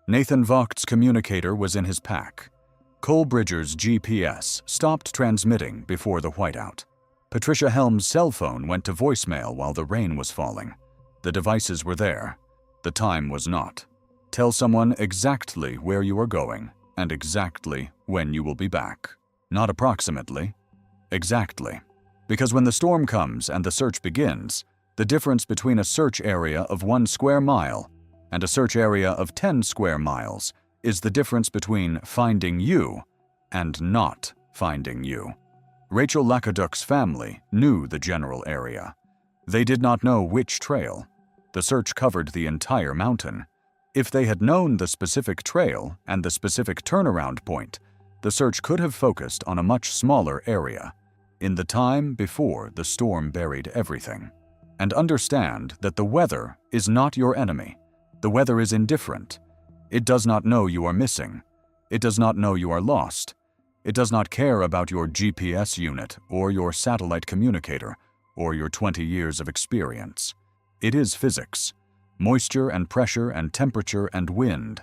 Nathan Vogt's communicator was in his pack. Cole Bridger's GPS stopped transmitting before the whiteout. Patricia Helm's cell phone went to voicemail while the rain was falling. The devices were there. The time was not. Tell someone exactly where you are going and exactly when you will be back. Not approximately. Exactly. Because when the storm comes and the search begins, the difference between a search area of 1 square mile and a search area of 10 square miles is the difference between finding you and not finding you. Rachel Lacaduk's family knew the general area. They did not know which trail. The search covered the entire mountain. If they had known the specific trail and the specific turnaround point, the search could have focused on a much smaller area, in the time before the storm buried everything. And understand that the weather is not your enemy. The weather is indifferent. It does not know you are missing. It does not know you are lost. It does not care about your GPS unit or your satellite communicator or your 20 years of experience. It is physics, moisture and pressure and temperature and wind.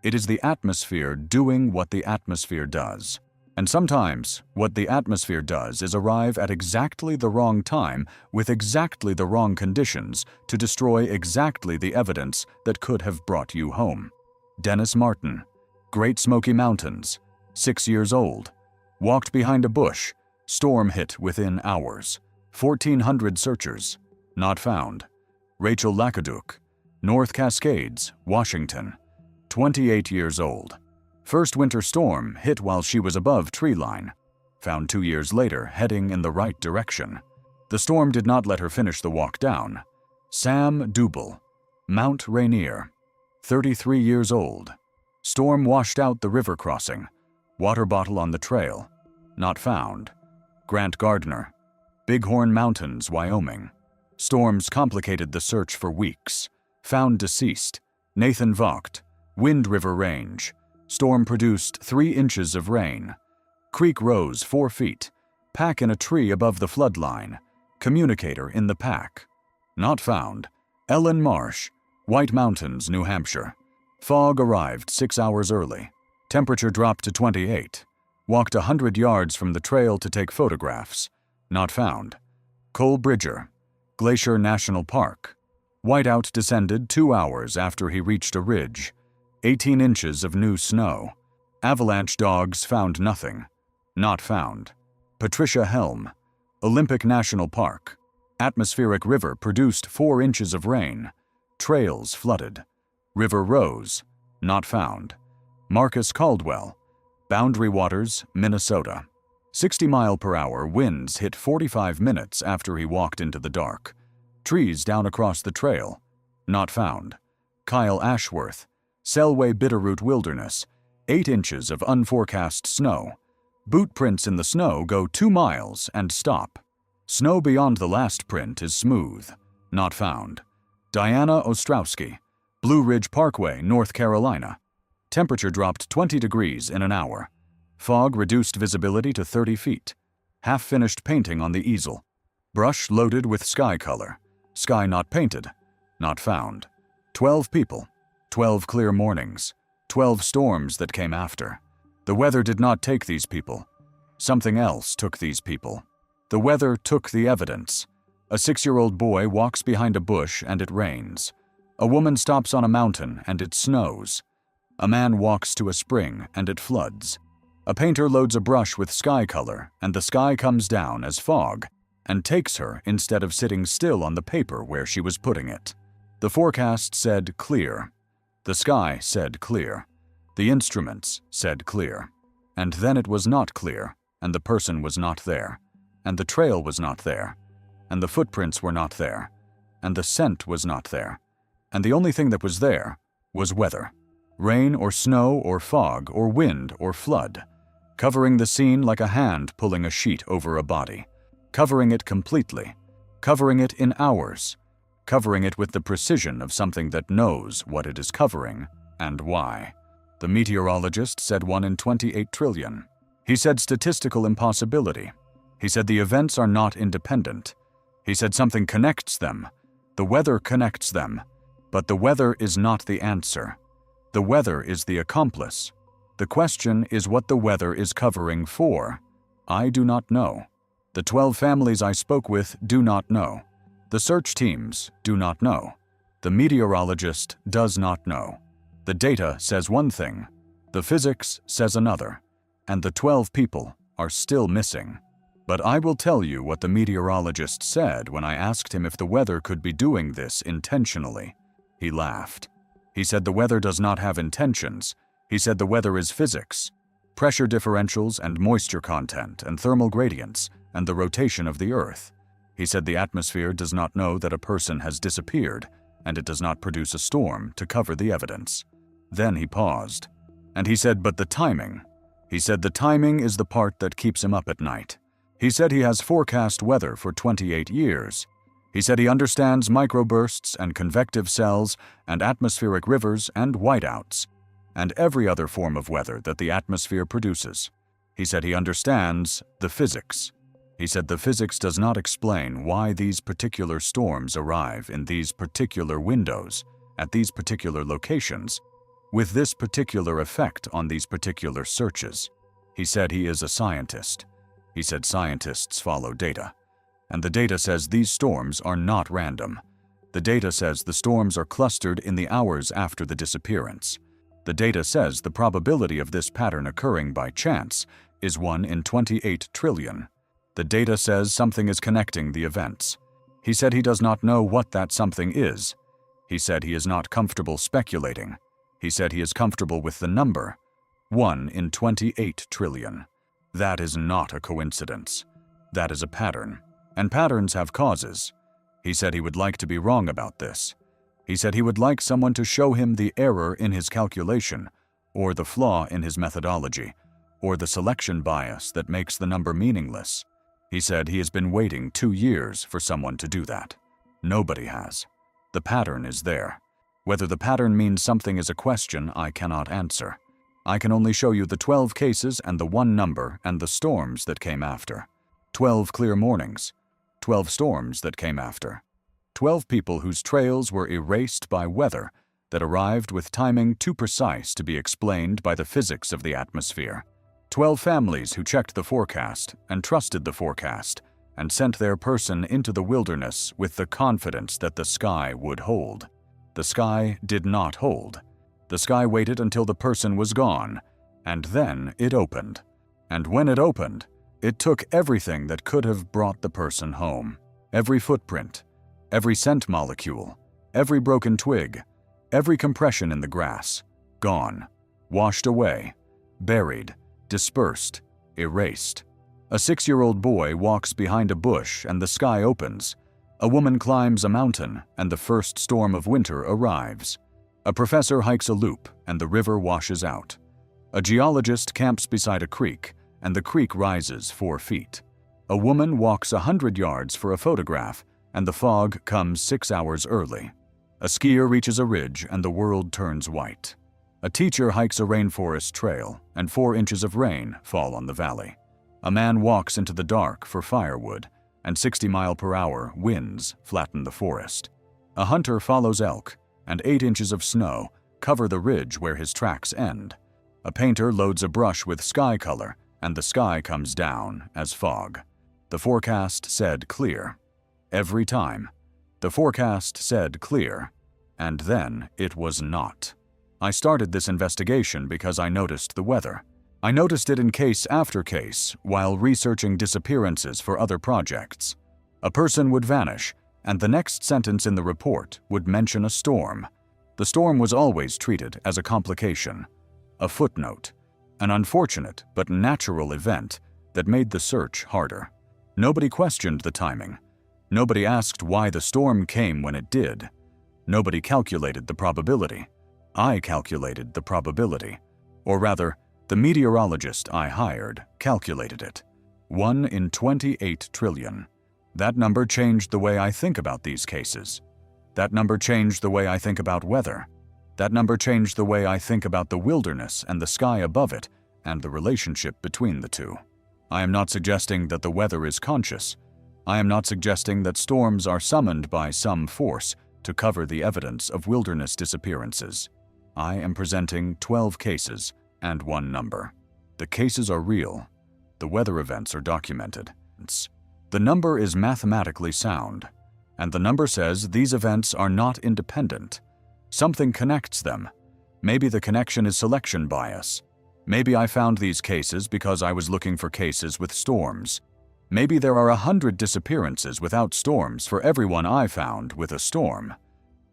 It is the atmosphere doing what the atmosphere does. And sometimes, what the atmosphere does is arrive at exactly the wrong time with exactly the wrong conditions to destroy exactly the evidence that could have brought you home. Dennis Martin, Great Smoky Mountains, 6 years old, walked behind a bush, storm hit within hours, 1,400 searchers, not found. Rachel Lacaduk, North Cascades, Washington, 28 years old. First winter storm hit while she was above tree line, found 2 years later heading in the right direction. The storm did not let her finish the walk down. Sam Dubel, Mount Rainier, 33 years old. Storm washed out the river crossing. Water bottle on the trail, not found. Grant Gardner, Bighorn Mountains, Wyoming. Storms complicated the search for weeks. Found deceased. Nathan Vogt, Wind River Range. Storm produced 3 inches of rain. Creek rose 4 feet. Pack in a tree above the flood line. Communicator in the pack. Not found. Ellen Marsh, White Mountains, New Hampshire. Fog arrived 6 hours early. Temperature dropped to 28. Walked 100 yards from the trail to take photographs. Not found. Cole Bridger, Glacier National Park. Whiteout descended 2 hours after he reached a ridge. 18 inches of new snow. Avalanche dogs found nothing. Not found. Patricia Helm, Olympic National Park. Atmospheric river produced 4 inches of rain. Trails flooded. River rose. Not found. Marcus Caldwell, Boundary Waters, Minnesota. 60-mile-per-hour winds hit 45 minutes after he walked into the dark. Trees down across the trail. Not found. Kyle Ashworth, Selway Bitterroot Wilderness. 8 inches of unforecast snow. Boot prints in the snow go 2 miles and stop. Snow beyond the last print is smooth. Not found. Diana Ostrouski, Blue Ridge Parkway, North Carolina. Temperature dropped 20 degrees in an hour. Fog reduced visibility to 30 feet. Half-finished painting on the easel. Brush loaded with sky color. Sky not painted. Not found. 12 people. 12 clear mornings. 12 storms that came after. The weather did not take these people. Something else took these people. The weather took the evidence. A 6-year-old boy walks behind a bush and it rains. A woman stops on a mountain and it snows. A man walks to a spring and it floods. A painter loads a brush with sky color and the sky comes down as fog and takes her instead of sitting still on the paper where she was putting it. The forecast said clear. The sky said clear. The instruments said clear. And then it was not clear, and the person was not there, and the trail was not there, and the footprints were not there, and the scent was not there, and the only thing that was there was weather. Rain or snow or fog or wind or flood, covering the scene like a hand pulling a sheet over a body, covering it completely, covering it in hours, covering it with the precision of something that knows what it is covering and why. The meteorologist said 1 in 28 trillion. He said statistical impossibility. He said the events are not independent. He said something connects them. The weather connects them. But the weather is not the answer. The weather is the accomplice. The question is what the weather is covering for. I do not know. The 12 families I spoke with do not know. The search teams do not know. The meteorologist does not know. The data says one thing, the physics says another, and the 12 people are still missing. But I will tell you what the meteorologist said when I asked him if the weather could be doing this intentionally. He laughed. He said the weather does not have intentions. He said the weather is physics. Pressure differentials and moisture content and thermal gradients and the rotation of the Earth. He said the atmosphere does not know that a person has disappeared, and it does not produce a storm to cover the evidence. Then he paused. And he said, but the timing. He said the timing is the part that keeps him up at night. He said he has forecast weather for 28 years. He said he understands microbursts and convective cells and atmospheric rivers and whiteouts, and every other form of weather that the atmosphere produces. He said he understands the physics. He said the physics does not explain why these particular storms arrive in these particular windows, at these particular locations, with this particular effect on these particular searches. He said he is a scientist. He said scientists follow data. And the data says these storms are not random. The data says the storms are clustered in the hours after the disappearance. The data says the probability of this pattern occurring by chance is 1 in 28 trillion. The data says something is connecting the events. He said he does not know what that something is. He said he is not comfortable speculating. He said he is comfortable with the number 1 in 28 trillion. That is not a coincidence. That is a pattern, and patterns have causes. He said he would like to be wrong about this. He said he would like someone to show him the error in his calculation, or the flaw in his methodology, or the selection bias that makes the number meaningless. He said he has been waiting 2 years for someone to do that. Nobody has. The pattern is there. Whether the pattern means something is a question I cannot answer. I can only show you the 12 cases and the 1 number and the storms that came after. 12 clear mornings. 12 storms that came after. 12 people whose trails were erased by weather that arrived with timing too precise to be explained by the physics of the atmosphere. 12 families who checked the forecast and trusted the forecast and sent their person into the wilderness with the confidence that the sky would hold. The sky did not hold. The sky waited until the person was gone, and then it opened. And when it opened, it took everything that could have brought the person home. Every footprint, every scent molecule, every broken twig, every compression in the grass, gone, washed away, buried, dispersed, erased. A 6-year-old boy walks behind a bush and the sky opens. A woman climbs a mountain and the first storm of winter arrives. A professor hikes a loop and the river washes out. A geologist camps beside a creek and the creek rises 4 feet. A woman walks 100 yards for a photograph and the fog comes 6 hours early. A skier reaches a ridge and the world turns white. A teacher hikes a rainforest trail and 4 inches of rain fall on the valley. A man walks into the dark for firewood and 60-mile-per-hour winds flatten the forest. A hunter follows elk and 8 inches of snow cover the ridge where his tracks end. A painter loads a brush with sky color and the sky comes down as fog. The forecast said clear. Every time. The forecast said clear. And then it was not. I started this investigation because I noticed the weather. I noticed it in case after case while researching disappearances for other projects. A person would vanish, and the next sentence in the report would mention a storm. The storm was always treated as a complication, a footnote, an unfortunate but natural event that made the search harder. Nobody questioned the timing. Nobody asked why the storm came when it did. Nobody calculated the probability. I calculated the probability. Or rather, the meteorologist I hired calculated it. 1 in 28 trillion. That number changed the way I think about these cases. That number changed the way I think about weather. That number changed the way I think about the wilderness and the sky above it and the relationship between the two. I am not suggesting that the weather is conscious. I am not suggesting that storms are summoned by some force to cover the evidence of wilderness disappearances. I am presenting 12 cases and 1 number. The cases are real. The weather events are documented. The number is mathematically sound, and the number says these events are not independent. Something connects them. Maybe the connection is selection bias. Maybe I found these cases because I was looking for cases with storms. Maybe there are 100 disappearances without storms for every one I found with a storm.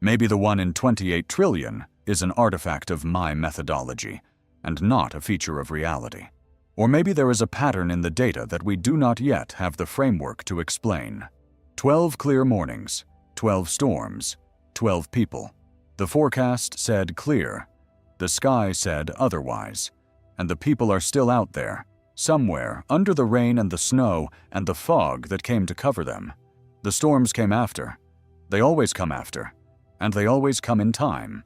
Maybe the one in 28 trillion is an artifact of my methodology and not a feature of reality. Or maybe there is a pattern in the data that we do not yet have the framework to explain. 12 clear mornings, 12 storms, 12 people. The forecast said clear. The sky said otherwise. And the people are still out there, somewhere under the rain and the snow and the fog that came to cover them. The storms came after. They always come after. And they always come in time.